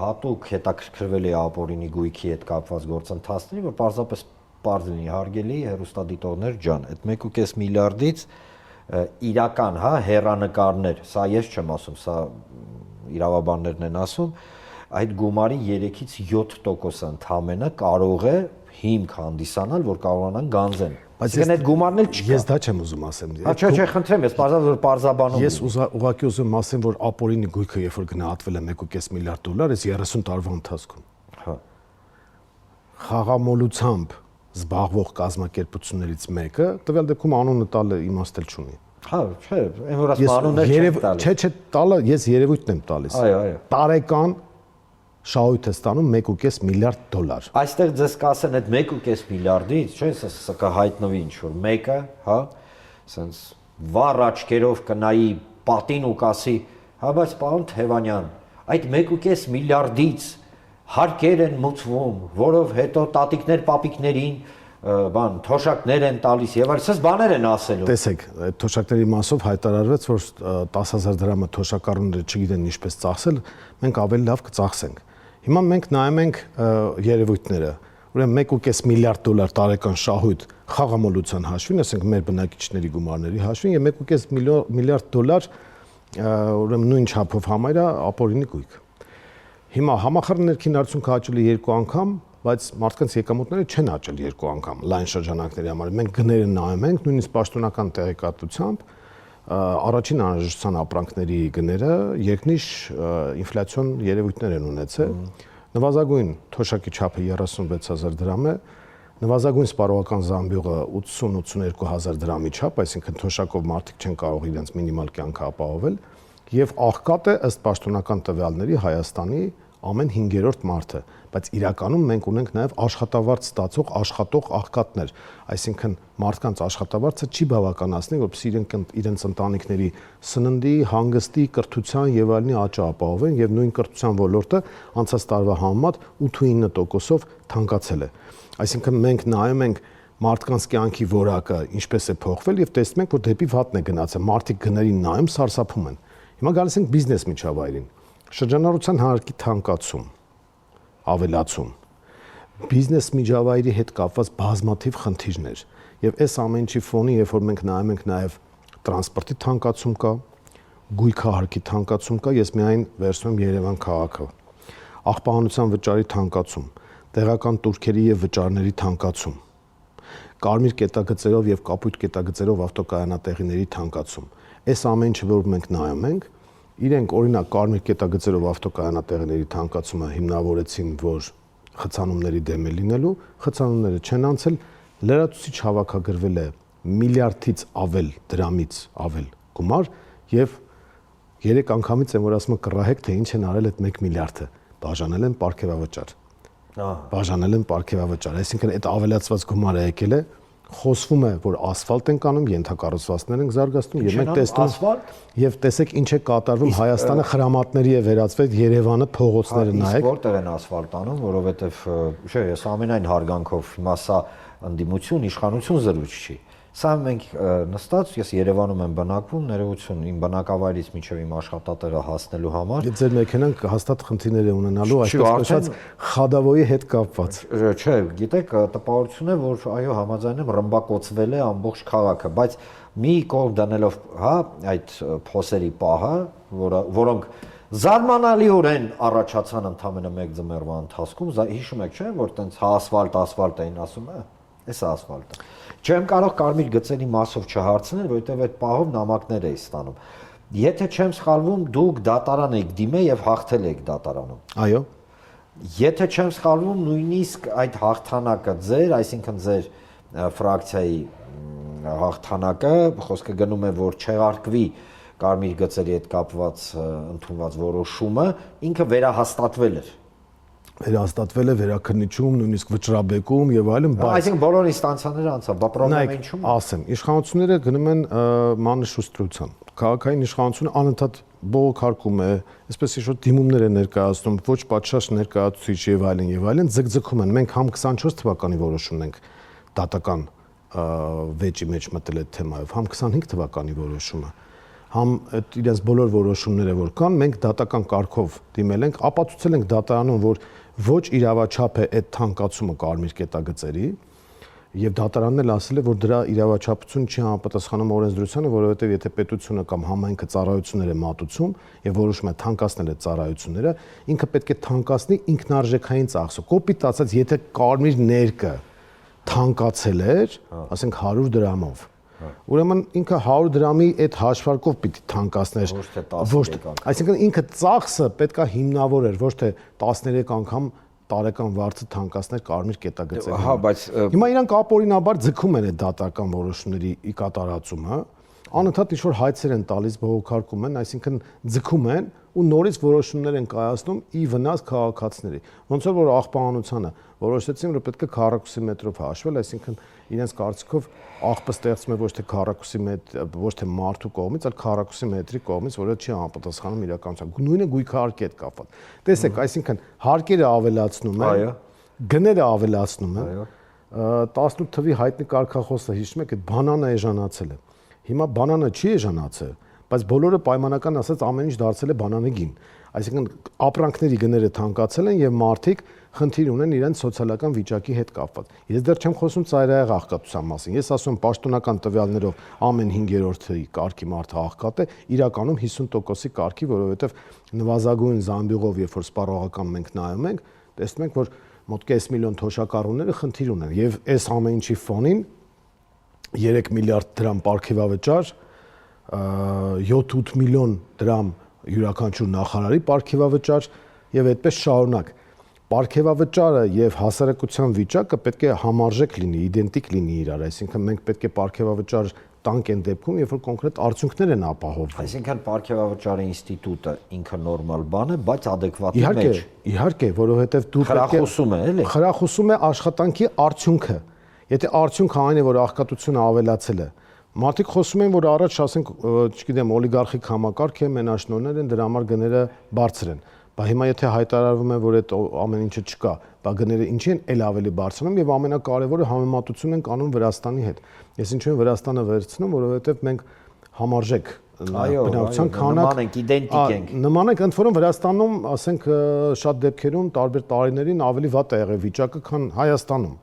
S1: հատուկ հետաքրքրվել է ապօրինի գույքի հետ կապված գործընթացների, որ պարզապես պարզ լինի հարգելի հեռուստադիտողներ ջան, այդ 1.5 միլիարդից իրական, հա, հեռանկարներ, սա ես չեմ ասում, սա իրավաբաններն են ասում, այդ գումարի 3-ից 7% ընդամենը կարող է հիմք հանդիսանալ, որ կարողանան գանձեն։ Բայց այդ գումարն էլ չկա։
S3: Ես դա չեմ ուզում ասեմ։
S1: Չէ, խնդրեմ, ես բարձր որ պարզաբանում եմ։
S3: Ես ուղղակի ուզում ասեմ, որ ապօրինի գույքը, երբ որ գնահատվել է 1.5 միլիարդ դոլար, այս 30 տարվա ընթացքում։
S1: Հա։
S3: Խաղամոլությամբ զբաղվող կազմակերպություններից մեկը, տվյալ դեպքում անունը տալը իմաստ էլ չունի։
S1: Հա, չէ, այն որ ասում անուններ չեն տալիս։
S3: Չէ, տալը ես երևույթն եմ տալիս։
S1: Այո։
S3: Տարեկան շահույթ է ստանում 1.5 միլիարդ դոլար։
S1: Այստեղ ձեզ կասեն այդ 1.5 միլիարդից, չէ՞, սա կհայտնվի ինչ որ մեկը, հա, ասենց վառ աչքերով կնայի պատին ու կասի, հա, բայց պարոն Թևանյան, այդ 1.5 միլիարդից հարկեր են մուծվում, որով հետո տատիկներ պապիկներին բան թոշակներ են տալիս եւ այլն, սենց բաներ են ասելու։
S3: Տեսեք, այդ թոշակների մասով հայտարարվեց, որ 10000 դրամը թոշակառուները չգիտեն ինչպես ծախսել, մենք ավելի լավ կծախսենք։ Հիմա մենք նայում ենք երևույթները, ուրեմն 1.5 միլիարդ դոլար տարեկան շահույթ խաղամոլության հաշվին, ասենք մեր բնակիչների գումարների հաշվին եւ 1.5 միլիարդ դոլար ուրեմն նույն չափով համարյա ապօրինի գույք։ Հիմա համախառն ներքին արդյունքը աճել է 2 անգամ, բայց մարդկանց եկամուտները չեն աճել 2 անգամ լայն շրջանակների համար։ Մենք գները նայում ենք, նույնիսկ պաշտոնական տեղեկատվությամբ առաջին անհրաժեշտության ապրանքների գները երկնիշ ինֆլյացիոն երևույթներ են ունեցել։ Նվազագույն թոշակի չափը 36000 դրամ է, նվազագույն սպառողական զամբյուղը 80-82000 դրամի չափ, այսինքն թոշակով մարդիկ չեն կարող իրենց մինիմալ կյանքը ապահովել, եւ աղքատը ըստ պաշտոնական տվյալների Հայաստանի ամեն 5-րդ մարդը, բայց իրականում մենք ունենք նաև աշխատավարձ ստացող աշխատող աղքատներ, այսինքն մարդկանց աշխատավարձը չի բավականացնի, որպեսզի իրենց ընտանիքների սննդի, հանգստի, կրթության եւ այլնի աճը ապահովեն եւ նույն կրթության ոլորտը անցած տարվա համեմատ 8-9%-ով թանկացել է։ Այսինքն մենք նայում ենք մարդկանց կյանքի որակը ինչպես է փոխվել եւ տեսնում ենք, որ դեպի վատն է գնացել, մարդիկ գներին նայում սարսափում են։ Հիմա գալիս ենք բիզնես միջավայրին։ Շրջանառության հարկի թանկացում, ավելացում, բիզնես միջավայրի հետ կապված բազմաթիվ խնդիրներ եւ այս ամեն ինչի ֆոնի, երբ որ մենք նայում ենք նաեւ տրանսպորտի թանկացում կա, գույքահարկի թանկացում կա, ես միայն վերցնում Երևան քաղաքը, աղբահանության վճարի թանկացում, տեղական турքերի եւ վճարների թանկացում, կարմիր կետագծերով եւ կապույտ կետագծերով ավտոկայանատեղիների թանկացում։ Այս ամեն ինչը, որ մենք նայում ենք, իրենք օրինակ կարմիր կետագծերով ավտոկայանատեղիների թանկացումը հիմնավորեցին, որ խցանումների դեմ է լինելու, խցանումները չեն անցել, լրացուցիչ հավաքագրվել է միլիարդից ավել դրամից ավել գումար եւ 3 անգամից են, որ ասում են կռահեք, թե ինչ են արել այդ 1 միլիարդը, բաժանել են պարգևավճար։ Բաժանել են պարգևավճար, այսինքն այդ ավելացված գումարը եկել է խոսվում է, որ ասֆալտ են կանում, ենթակառուցվածքներ են զարգացնում եւ մենք տեսնում
S1: ասֆալտ
S3: եւ տեսեք ինչ է կատարվում Հայաստանը խրամատների է վերածվել, Երևանը փողոցները նայեք։
S1: Իսկ որտեղ են ասֆալտ անում, որովհետեւ չէ, ես ամենայն հարգանքով հիմա սա ընդդիմություն, իշխանություն զրույց չի։ Սա մենք նստած ես Երևանում եմ բնակվում, ներողություն, իմ բնակավայրից մինչև իմ աշխատատեղը հասնելու համար։
S3: Եվ ձեր մեքենան հաստատ խնդիրներ է ունենալու այսպես ասած խադավոյի հետ կապված։
S1: Չէ, գիտեք, տպավորություն է, որ այո, համաձայն եմ, ռմբակոծվել է ամբողջ քաղաքը, բայց մի կողմ դնելով, հա, այդ փոսերի պահը, որոնք զարմանալիորեն առաջացան ընդամենը 1 ձմեռվա ընթացքում, հիշում եք, չէ, որ տենց ասֆալտ էին ասում, էս ասֆալտը։ Չեմ կարող կարմիր գծերի մասով չհարցնել, որովհետև այդ պահով նամակներ էի ստանում։ Եթե չեմ սխալվում, դուք դատարան եք դիմել եւ հաղթել եք դատարանում։
S3: Այո։
S1: Եթե չեմ սխալվում, նույնիսկ այդ հաղթանակը ձեր, այսինքն ձեր ֆրակցիայի հաղթանակը, խոսքը գնում է, որ չեղարկվի կարմիր գծերի հետ կապված ընդունված որոշումը, ինքը վերահաստատվել էր։
S3: Վերահաստատվել է վերաքննիչում, նույնիսկ վճռաբեկում եւ այլն, բայց
S1: այսինքն բոլոր ինստանցիաները անցավ, բա պրոբլեմը ինչու՞մ է։
S3: Ասեմ, իշխանությունները գնում են մանշուստրության։ Քաղաքային իշխանությունը անընդհատ բողոքարկում է, այսպես ինչ-որ դիմումներ է ներկայացնում, ոչ պատշաճ ներկայացուցիչ եւ այլն, ձգձգում են։ Մենք համ 24 թվականի որոշումն ենք դատական վեճի մեջ մտել այդ թեմայով, համ 25 թվականի որոշումը, համ այդ իրենց բոլոր որոշումները որ կան, մենք դատական կարգով դիմել ենք, ապացուցել ենք դատարանում, որ ոչ իրավաչափ է այդ թանկացումը կարմիր կետագծերի եւ դատարանն էլ ասել է, որ դրա իրավաչափությունը չի համապատասխանում օրենսդրությանը, որովհետեւ եթե պետությունը կամ համայնքը ծառայություններ է մատուցում եւ որոշում է թանկացնել այդ ծառայությունները, ինքը պետք է թանկացնի ինքնարժեքային ծախսը։ Կոպիտ ասած, եթե կարմիր ներկը թանկացել էր, ասենք 100 դրամով, ուրեմն ինքը 100 դրամի այդ հաշվարկով պիտի թանկացներ, այսինքն ինքը ծախսը պետքա հիմնավոր էր, ոչ թե 13 անգամ տարեկան վարձը թանկացներ կարմիր կետագծերի։
S1: Հա, բայց
S3: հիմա իրանք ապօրինաբար ձգում են այդ դատական որոշումների կատարածումը, անընդհատ ինչ-որ հայցեր են տալիս, բողոքարկում են, այսինքն ձգում են ու նորից որոշումներ են կայացնում ի վնաս քաղաքացիների։ Ոնց որ աղբահանությանը որոշեցին, որ պետք է քառակուսի մետրով հաշվել, այսինքն իրենց կարծիքով աղբը ստեղծում է ոչ թե քառակուսի մետր, ոչ թե մարդու կողմից, այլ քառակուսի մետրի կողմից, որը չի համապատասխանում իրականությանը։ Նույնը գույքահարկի հետ կապված։ Տեսեք, այսինքն հարկերը ավելացնում են, գները ավելացնում են։ 18 թվի հայտնի կարգախոսը հիշում եք, այդ բանանը էժանացել է։ Հիմա բանանը չի էժանացել, բայց բոլորը պայմանական ասած ամեն ինչ դարձել է բանանի գին։ Այսինքն ապրանքների գները թանկացել են եւ մարդիկ խնդիր ունեն իրենց սոցիալական վիճակի հետ կապված։ Ես դեռ չեմ խոսում ծայրահեղ աղքատության մասին։ Ես ասում եմ պաշտոնական տվյալներով ամեն 5-րդի կարգի մարդը աղքատ է, իրականում 50%-ի կարգի, որովհետեւ նվազագույն զամբյուղով երբ որ սպառողական մենք նայում ենք, տեսնում ենք, որ մոտ կես միլիոն թոշակառուները խնդիր ունեն եւ այս ամեն ինչի ֆոնին 3 միլիարդ դրամ պարգևավճար, 7-8 միլիոն դրամ յուրաքանչյուր նախարարի պարգևավճար եւ այդպես շարունակ։ Պարգևավճարը եւ հասարակության վիճակը պետք է համարժեք լինի, իդենտիկ լինի իրար, այսինքն մենք պետք է պարգևավճար տանք են դեպքում, երբ որ կոնկրետ արդյունքներ են ապահովվում։
S1: Այսինքն պարգևավճարի ինստիտուտը ինքը նորմալ բան է, բայց adekvati մեջ։
S3: Իհարկե, որովհետեւ դու
S1: խրախուսում է, էլի։
S3: Խրախուսում է աշխատանքի արդյունքը։ Եթե արդյունքը այն է, որ աղքատությունը ավելացել է, մարդիկ խոսում են, որ առաջ, ասենք, չգիտեմ, օլիգարխիկ համակարգ է, մենաշնորհներ են, դրա համար գները բարձր են։ Բա հիմա եթե հայտարարվում է, որ այդ ամեն ինչը չկա, բա գները ինչի են էլ ավելի բարձրանում եւ ամենակարևորը համեմատություն են կանում Վրաստանի հետ։ Ես ինչու եմ Վրաստանը վերցնում, որովհետեւ մենք համարժեք բնակչության քանակ
S1: ենք, իդենտիկ ենք։
S3: Նման ենք, ընդ որում Վրաստանում, ասենք, շատ դեպքերում տարբեր տարիներին ավելի վատ է եղել վիճակը, քան Հայաստանում։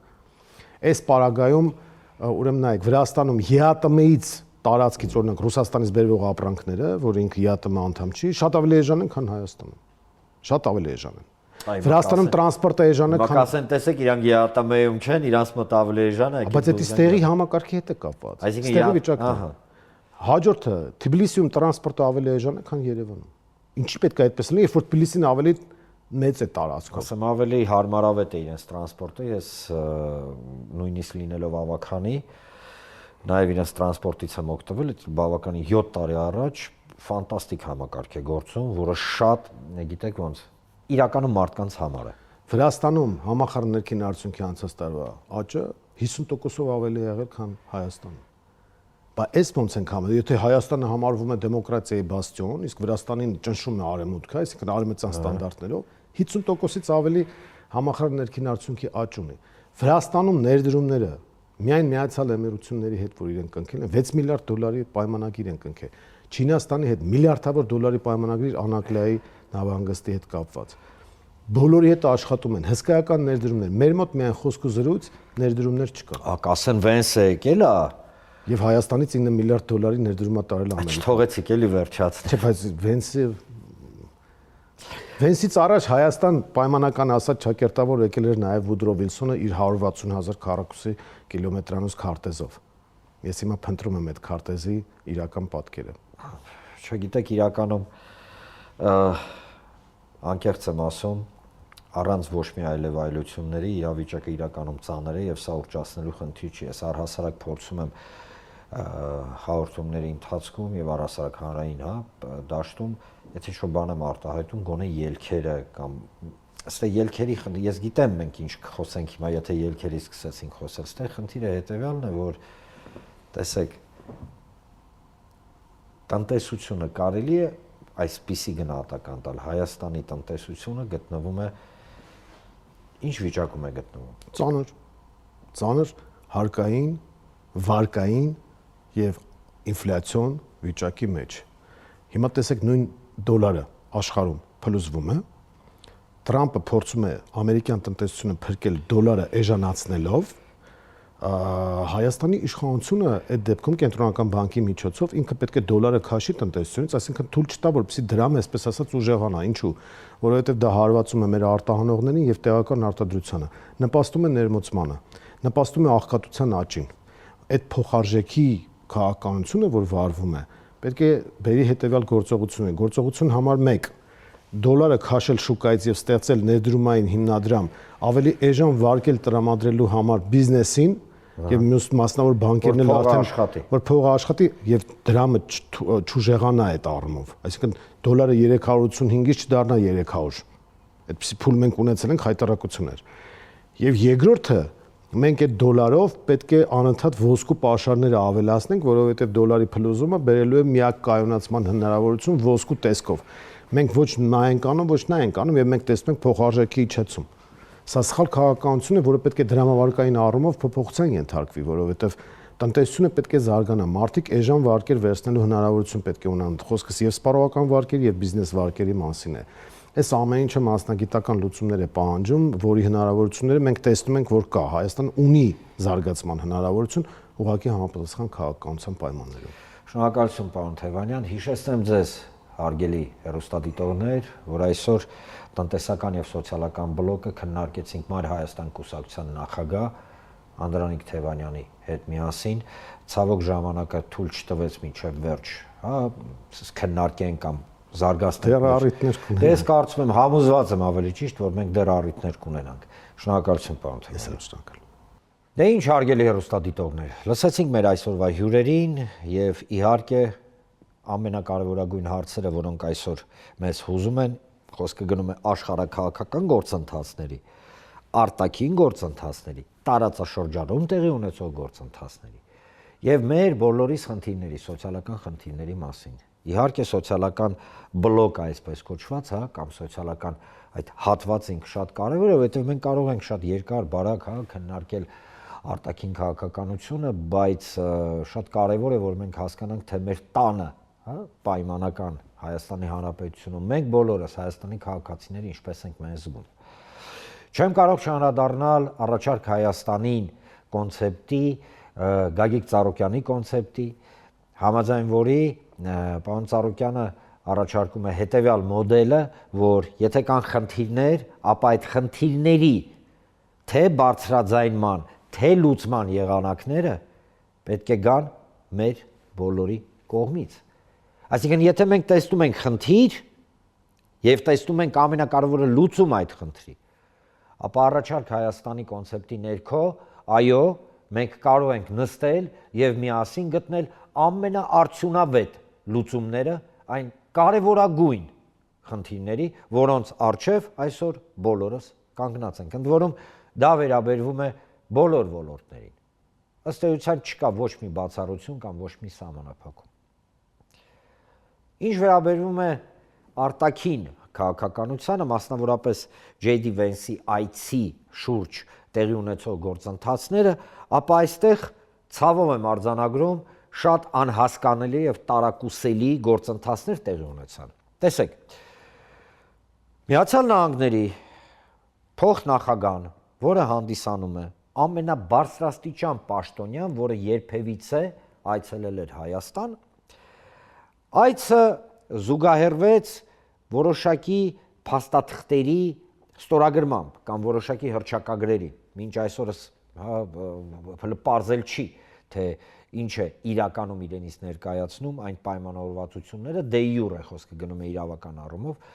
S3: Այս պարագայում ուրեմն նայեք, Վրաստանում ԵԱՏՄ-ից տարածքից օրինակ Ռուսաստանից բերվող ապրանքները, որ ինքը ԵԱՏՄ անդամ չի, շատ ավելի էժան են, քան Հայաստանում։ Շատ ավելի էժան են։ Վրաստանում տրանսպորտը էժան է, քան
S1: ասեն, տեսեք, իրանք ԵԱՏՄ-ում չեն, իրանց մոտ ավելի էժան է։
S3: Բայց դա ստեղի համակարգի հետ է կապված։ Ստեղի վիճակն է։ Հաջորդը Թբիլիսիում տրանսպորտը ավելի էժան է, քան Երևանում։ Ինչի պետք է այդպես լինի, երբ որ Թբիլիսին ավելի մեծ է տարածքով։
S1: Ասեմ, ավելի հարմարավետ է իրենց տրանսպորտը, ես նույնիսկ լինելով ավականի, նաև իրենց տրանսպորտից եմ օգտվել, բավականին 7 տարի առաջ ֆանտաստիկ համակարգ է գործում, որը շատ, գիտեք ոնց, իրականում մարդկանց համար է։
S3: Վրաստանում համախառն ներքին արդյունքի անցած տարվա աճը 50%-ով ավելի է եղել, քան Հայաստանը։ Բայց այս ոնց ենք համարում, եթե Հայաստանը համարվում է դեմոկրատիայի բաստիոն, իսկ Վրաստանին ճնշում է արևմուտքը, այսինքն արևմտյան ստանդարտներով, 50%-ից ավելի համախառն ներքին արդյունքի աճ ունի։ Վրաստանում ներդրումները միայն Միացյալ Էմիրությունների հետ, որ իրենք կնքել են, 6 միլիարդ դոլարի պայմանագիր են կնքել։ Չինաստանի հետ միլիարդավոր դոլարի պայմանագրի Անակլիայի նավահանգստի հետ կապված։ Բոլորի հետ աշխատում են, հսկայական ներդրումներ։ Մեր մոտ միայն խոսք ու զրույց ներդրումներ չկա։
S1: Կասեն Վենսը եկել է,
S3: Եվ Հայաստանից 9 միլիարդ դոլարի ներդրում է տարել Ամերիկա։
S1: չթողեցիք էլի վերջացնել։
S3: Չէ, բայց Վենսից առաջ Հայաստան պայմանական ասած ճակերտավոր եկել էր նաև Վուդրո Վիլսոնը իր 160,000 քառակուսի կիլոմետրանոց քարտեզով։ Ես հիմա փնտրում եմ այդ քարտեզի իրական պատկերը։
S1: Չգիտեք, իրականում անկեղծ եմ ասում, առանց ոչ մի այլևայլությունների իրավիճակը իրականում ծանր է եւ սա ուռճացնելու խնդիր չի։ Ես առհասարակ փորձում եմ հաղորդումների ընթացքում եւ առհասարակ հանրային, դաշտում, եթե ինչ-որ բան եմ արտահայտում, գոնե ելքերը կամ այստեղ ելքերի խնդիր, ես գիտեմ մենք ինչ խոսենք հիմա, եթե ելքերի սկսեցինք խոսել, այստեղ խնդիրը հետեւյալն է, որ տեսեք, տնտեսությունը կարելի է այսպիսի գնահատական տալ, Հայաստանի տնտեսությունը գտնվում է ինչ վիճակում է գտնվում։
S3: Ծանր հարկային, վարկային եւ ինֆլյացիոն վիճակի մեջ։ Հիմա տեսեք նույն դոլարը աշխարհում փլուզվում է։ Տրամպը փորձում է ամերիկյան տնտեսությունը փրկել դոլարը էժանացնելով։ Հայաստանի իշխանությունը այդ դեպքում կենտրոնական բանկի միջոցով ինքը պետք է դոլարը քաշի տնտեսությունից, այսինքն թույլ չտա, որպեսզի դրամը այսպես ասած ուժեղանա։ Ինչու՞, որովհետև դա հարվածում է մեր արտահանողներին եւ տեղական արտադրությանը, նպաստում է ներմուծմանը, նպաստում է աղքատության աճին։ Այդ փոխարժեքի քաղաքականությունը, որ վարվում է, պետք է բերի հետեւյալ գործողություն։ Գործողություն համար 1 դոլարը քաշել շուկայից եւ ստեղծել ներդրումային հիմնադրամ, ավելի էժան վարկել տրամադրելու համար բիզնեսին եւ մյուս մասնավոր բանկերն էլ արդեն որ փողը աշխատի եւ դրամը չուժեղանա այդ առումով։ Այսինքն դոլարը 385-ից չդառնա 300։ Այդպիսի փուլ մենք ունեցել ենք հայտարարություններ։ Եվ երկրորդը մենք այդ դոլարով պետք է անընդհատ ոսկու պաշարները ավելացնենք, որովհետեւ դոլարի փլուզումը բերելու է միակ կայունացման հնարավորություն ոսկու տեսքով։ Մենք ոչ նա ենք անում, ոչ նա ենք անում եւ մենք տեսնում ենք փոխարժեքի իջեցում։ Սա սխալ քաղաքականություն է, որը պետք է դրամավարկային առումով փոփոխության ենթարկվի, որովհետեւ տնտեսությունը պետք է զարգանա, մարդիկ էժան վարկեր վերցնելու հնարավորություն պետք է ունենան։ Խոսքս եւ սպառողական վարկերի եւ բիզնես վարկերի մասին է։ Այս ամեն ինչը մասնագիտական լուծումներ է պահանջում, որի հնարավորությունները մենք տեսնում ենք, որ կա։ Հայաստան ունի զարգացման հնարավորություն ուղղակի համապատասխան քաղաքականության պայմաններով։
S1: Շնորհակալություն, պարոն Թևանյան, հիշեցնեմ ձեզ, հարգելի հեռուստադիտողներ, որ այսօր տնտեսական եւ սոցիալական բլոկը քննարկեցինք Մայր Հայաստան կուսակցության նախագահ Անդրանիկ Թևանյանի հետ միասին, ցավոք ժամանակը թույլ չտվեց մինչև վերջ, քննարկեն կամ զարգացնենք։
S3: Դեռ առիթներ կունենանք։
S1: Դե ես կարծում եմ, համոզված եմ ավելի ճիշտ, որ մենք դեռ առիթներ կունենանք։ Շնորհակալություն, պարոն Թևանյան։
S3: Շնորհակալ։
S1: Դե ինչ, հարգելի հեռուստադիտողներ, լսեցինք մեր այսօրվա հյուրերին եւ իհարկե ամենակարևորագույն հարցերը, որոնք այսօր մեզ հուզում են, խոսքը գնում է աշխարհաքաղաքական գործընթացների, արտաքին գործընթացների, տարածաշրջանում տեղի ունեցող գործընթացների եւ մեր բոլորիս խնդիրների, սոցիալական խնդիրների մասին։ Իհարկե սոցիալական բլոկ այսպես կոչված, կամ սոցիալական այդ հատվածը ինքը շատ կարևոր է, որովհետեւ մենք կարող ենք շատ երկար, բարակ, քննարկել արտաքին քաղաքականությունը, բայց շատ կարևոր է, որ մենք հասկանանք, թե մեր տանը, պայմանական Հայաստանի Հանրապետությունում մենք բոլորս Հայաստանի քաղաքացիները ինչպես ենք մեզ զգում։ Չեմ կարող չանդրադառնալ առաջարկ Հայաստանին կոնցեպտի, Գագիկ Ծառուկյանի կոնցեպտի, համաձայն որի պարոն Ծառուկյանը առաջարկում է հետևյալ մոդելը, որ եթե կան խնդիրներ, ապա այդ խնդիրների թե բարձրաձայնման, թե լուծման եղանակները պետք է գան մեր բոլորի կողմից։ Այսինքն, եթե մենք տեսնում ենք խնդիր եւ տեսնում ենք ամենակարևորը լուծում այդ խնդրի, ապա առաջարկ Հայաստանի կոնցեպտի ներքո, այո, մենք կարող ենք նստել եւ միասին գտնել ամենաարդյունավետ լուծումները այն կարևորագույն խնդիրների, որոնց առջև այսօր բոլորս կանգնած ենք։ Ընդ որում դա վերաբերվում է բոլոր ոլորտներին։ Ըստ էության չկա ոչ մի բացառություն կամ ոչ մի սահմանափակում։ Ինչ վերաբերում է արտաքին քաղաքականությանը, մասնավորապես J.D. Vance-ի այցի շուրջ տեղի ունեցող գործընթացները, ապա այստեղ ցավով եմ արձանագրում շատ անհասկանալի եւ տարակուսելի գործընթացներ տեղի ունեցան։ Տեսեք, Միացյալ Նահանգների փոխնախագահան, որը հանդիսանում է ամենաբարձրաստիճան պաշտոնյան, որը երբևիցե այցելել էր Հայաստան, այցը զուգահեռվեց որոշակի փաստաթղթերի ստորագրմամբ կամ որոշակի հռչակագրերի։ Մինչ այսօրս պարզել չի, թե ինչ է իրականում իրենից ներկայացնում այն պայմանավորվածությունները, դե յուրե խոսքը գնում է իրավական առումով,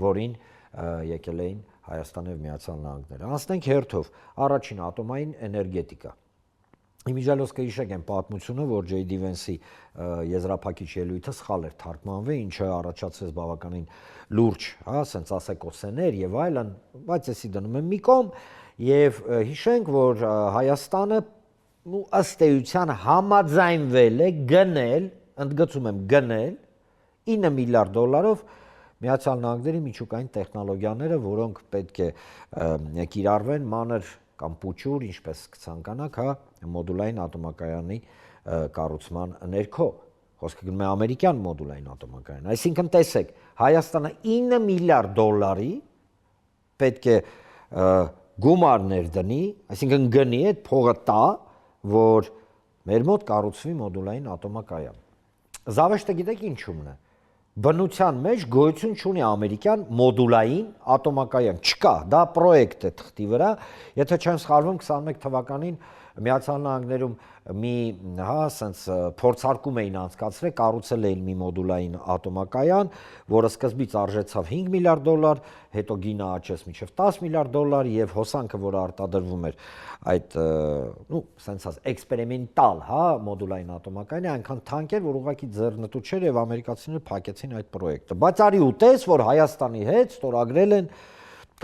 S1: որին եկել էին Հայաստանը եւ Միացյալ Նահանգները։ Անցնենք հերթով առաջին ատոմային էներգետիկա։ Իմիջիալոս կհիշեք այն պատմությունը, որ J.D. Vance-ի եզրափակիչ ելույթը սխալ էր թարգմանվել, ինչը առաջացրեց բավականին լուրջ, ասենց ասեկոսեներ եւ այլն, բայց էսի դնում եմ մի կողմ եւ հիշենք, որ Հայաստանը ըստ էության համաձայնվել է գնել, ընդգծում եմ գնել 9 միլիարդ դոլարով Միացյալ Նահանգների միջուկային տեխնոլոգիաները, որոնք պետք է կիրառվեն մանր կամ փուչուր, ինչպես կցանկանաք, մոդուլային ատոմակայանի կառուցման ներքո։ Խոսքը գնում է ամերիկյան մոդուլային ատոմակայան։ Այսինքն տեսեք, Հայաստանը 9 միլիարդ դոլարի պետք է գումարներ դնի, այսինքն գնի այդ փողը տա, որ մեր մոտ կառուցվի մոդուլային ատոմակայան։ Զավեշտը գիտեք ինչու՞մն է։ Բնության մեջ գոյություն չունի ամերիկյան մոդուլային ատոմակայան, չկա, դա պրոյեկտ է թղթի վրա, եթե չեմ սխալվում 21 թվականին Միացյալ Նահանգներում մի, ասենց փորձարկում էին անցկացրել, կառուցել էին մի մոդուլային ատոմակայան, որը սկզբից արժեցավ 5 միլիարդ դոլար, հետո գինը աճեց մինչև 10 միլիարդ դոլար եւ հոսանքը, որը արտադրվում էր այդ, ասենց ասած, էքսպերիմենտալ, մոդուլային ատոմակայանի, այնքան թանկ էր, որ ուղղակի ձեռնտու չէր եւ ամերիկացիները փակեցին այդ պրոյեկտը։ Բայց արի ու տես, որ Հայաստանի հետ ստորագրել են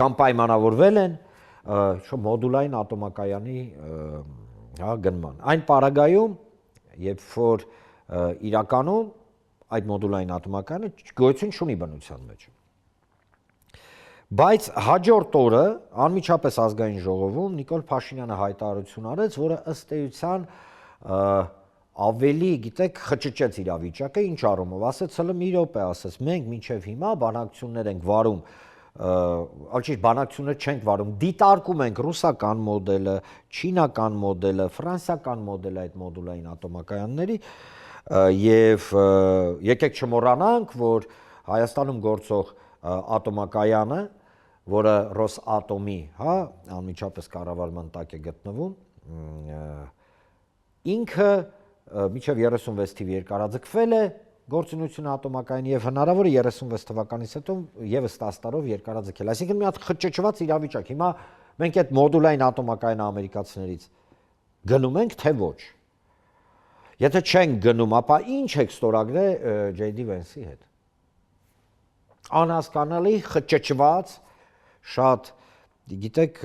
S1: կամ պայմանավորվել են մոդուլային ատոմակայանի գնման։ Այն պարագայում, երբ որ իրականում այդ մոդուլային ատոմակայանը գոյություն չունի բնության մեջ։ Բայց հաջորդ օրը անմիջապես ազգային ժողովում Նիկոլ Փաշինյանը հայտարարություն արեց, որը ըստ էության ավելի, գիտեք, խճճեց իրավիճակը, ինչ առումով, ասեց, հələ մի րոպե, ասեց, մենք մինչև հիմա բանակցություններ ենք վարում, Ալչի բանակցություններ չենք վարում, դիտարկում ենք ռուսական մոդելը, չինական մոդելը, ֆրանսիական մոդելը այդ մոդուլային ատոմակայանների եւ եկեք չմոռանանք, որ Հայաստանում գործող ատոմակայանը, որը Ռոսատոմի, անմիջապես կառավարման տակ է գտնվում, ինքը մինչև 36 թիվ երկարաձգվել է գործունեությունը ատոմակայանի եւ հնարավոր է 36 թվականից հետո եւս 10 տարով երկարաձգել։ Այսինքն մի հատ խճճված իրավիճակ։ Հիմա մենք այդ մոդուլային ատոմակայանը ամերիկացիներից գնում ենք, թե ոչ։ Եթե չենք գնում, ապա ինչ եք ստորագրել J.D. Vance-ի հետ։ Անհասկանալի, խճճված, շատ, գիտեք,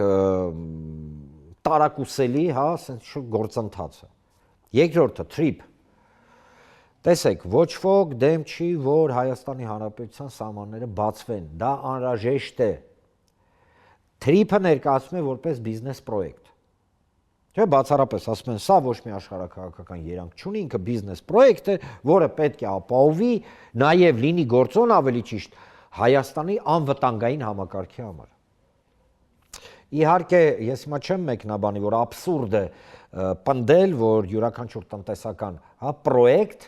S1: տարակուսելի, ասենց գործընթաց է։ Երկրորդը TRIP։ Տեսեք, ոչ ոք դեմ չի, որ Հայաստանի Հանրապետության սահմանները բացվեն, դա անհրաժեշտ է։ TRIP-ը ներկայացվում է որպես բիզնես պրոյեկտ։ Չէ, բացառապես ասում են, սա ոչ մի աշխարհաքաղաքական երանգ չունի, ինքը բիզնես պրոյեկտ է, որը պետք է ապահովի, նաև լինի գործոն ավելի ճիշտ Հայաստանի անվտանգային համակարգի համար։ Իհարկե, ես հիմա չեմ մեկնաբանի, որ աբսուրդ է պնդել, որ յուրաքանչյուր տնտեսական պրոյեկտ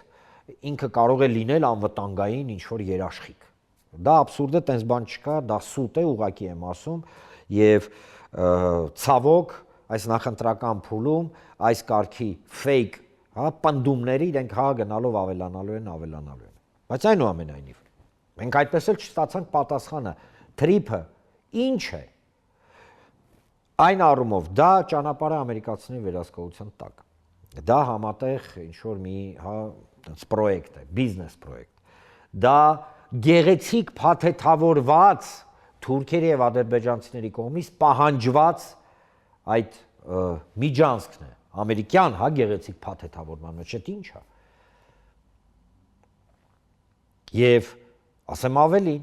S1: ինքը կարող է լինել անվտանգային ինչ-որ երաշխիք։ Դա աբսուրդ է, տենց բան չկա, դա սուտ է, ուղղակի եմ ասում, եւ ցավոք այս նախընտրական փուլում այս կարգի fake, պնդումները իրենք գնալով ավելանալու են։ Բայց այնուամենայնիվ, մենք այդպես էլ չստացանք պատասխանը, TRIP-ը ինչ է։ Այն առումով դա ճանապարհը ամերիկացիների վերահսկողության տակ։ Դա համատեղ ինչ-որ մի պրոյեկտ է, բիզնես պրոյեկտ։ Դա գեղեցիկ փաթեթավորված թուրքերի եւ ադրբեջանցիների կողմից պահանջված այդ միջանցքն է, ամերիկյան, հա, գեղեցիկ փաթեթավորման մեջ, այդ ի՞նչ է։ Եվ ասեմ ավելին,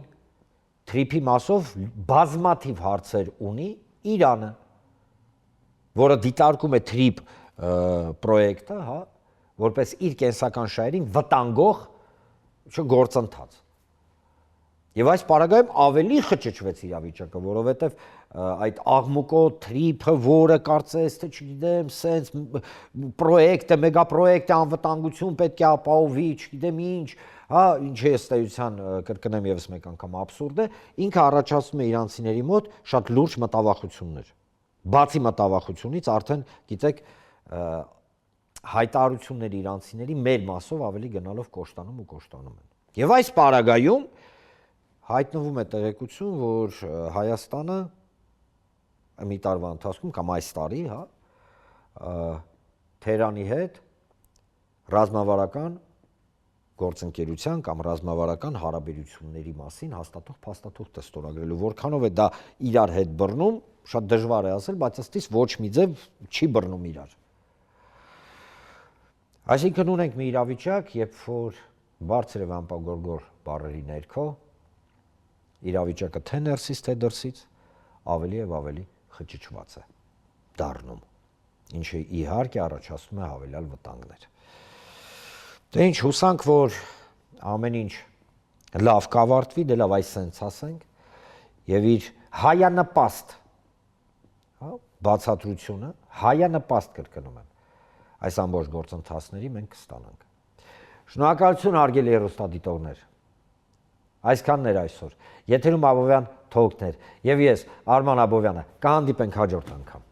S1: թրիփի մասով բազմաթիվ հարցեր ունի Իրանը, որը դիտարկում է թրիփ պրոյեկտը, հա, որպես իր կենսական շահերին վտանգող գործընթաց։ Եվ այս պարագայում ավելի խճճվեց իրավիճակը, որովհետև այդ աղմուկո թրիփը, որը կարծես թե չգիտեմ, սենց պրոյեկտ է, մեգապրոյեկտ է, անվտանգություն պետք է ապահովի, չգիտեմ ինչ, հա, ինչի ըստեյության կրկնեմ եւս մեկ անգամ աբսուրդ է, ինքը առաջացնում է իրանցիների մոտ շատ լուրջ մտավախություններ։ Բացի մտավախությունից արդեն, գիտեք, հայտարարությունները իրանցիների մեր մասով ավելի գնալով կոշտանում են։ Եվ այս պարագայում հայտնվում է տեղեկություն, որ Հայաստանը մի տարվա ընթացքում կամ այս տարի, հա, Թեհրանի հետ ռազմավարական գործընկերության կամ ռազմավարական հարաբերությունների մասին հաստատող փաստաթուղթ է ստորագրելու, որքանով է դա իրար հետ բռնում, շատ դժվար է ասել, բայց ըստիս ոչ մի ձև չի բռնում իրար։ Այսինքն ունենք մի իրավիճակ, երբ որ բարձր է վամպագորգոր բառերի ներքո, իրավիճակը թե ներսից, թե դրսից ավելի եւ ավելի խճճված է դառնում, ինչը իհարկե առաջացնում է հավելյալ վտանգներ։ Դե ինչ, հուսանք, որ ամեն ինչ լավ կավարտվի, դե լավ այս սենց ասենք, եւ իր հայանպաստ, հա, բացատրությունը, հայանպաստ կրկնում եմ, այս ամբողջ գործընթացների մենք կստանանք։ Շնորհակալություն հարգելի հեռուստադիտողներ։ Այսքանն էր այսօր։ Եթերում Աբովյան Թոլքներ եւ ես Արման Աբովյանը կհանդիպենք հաջորդ անգամ։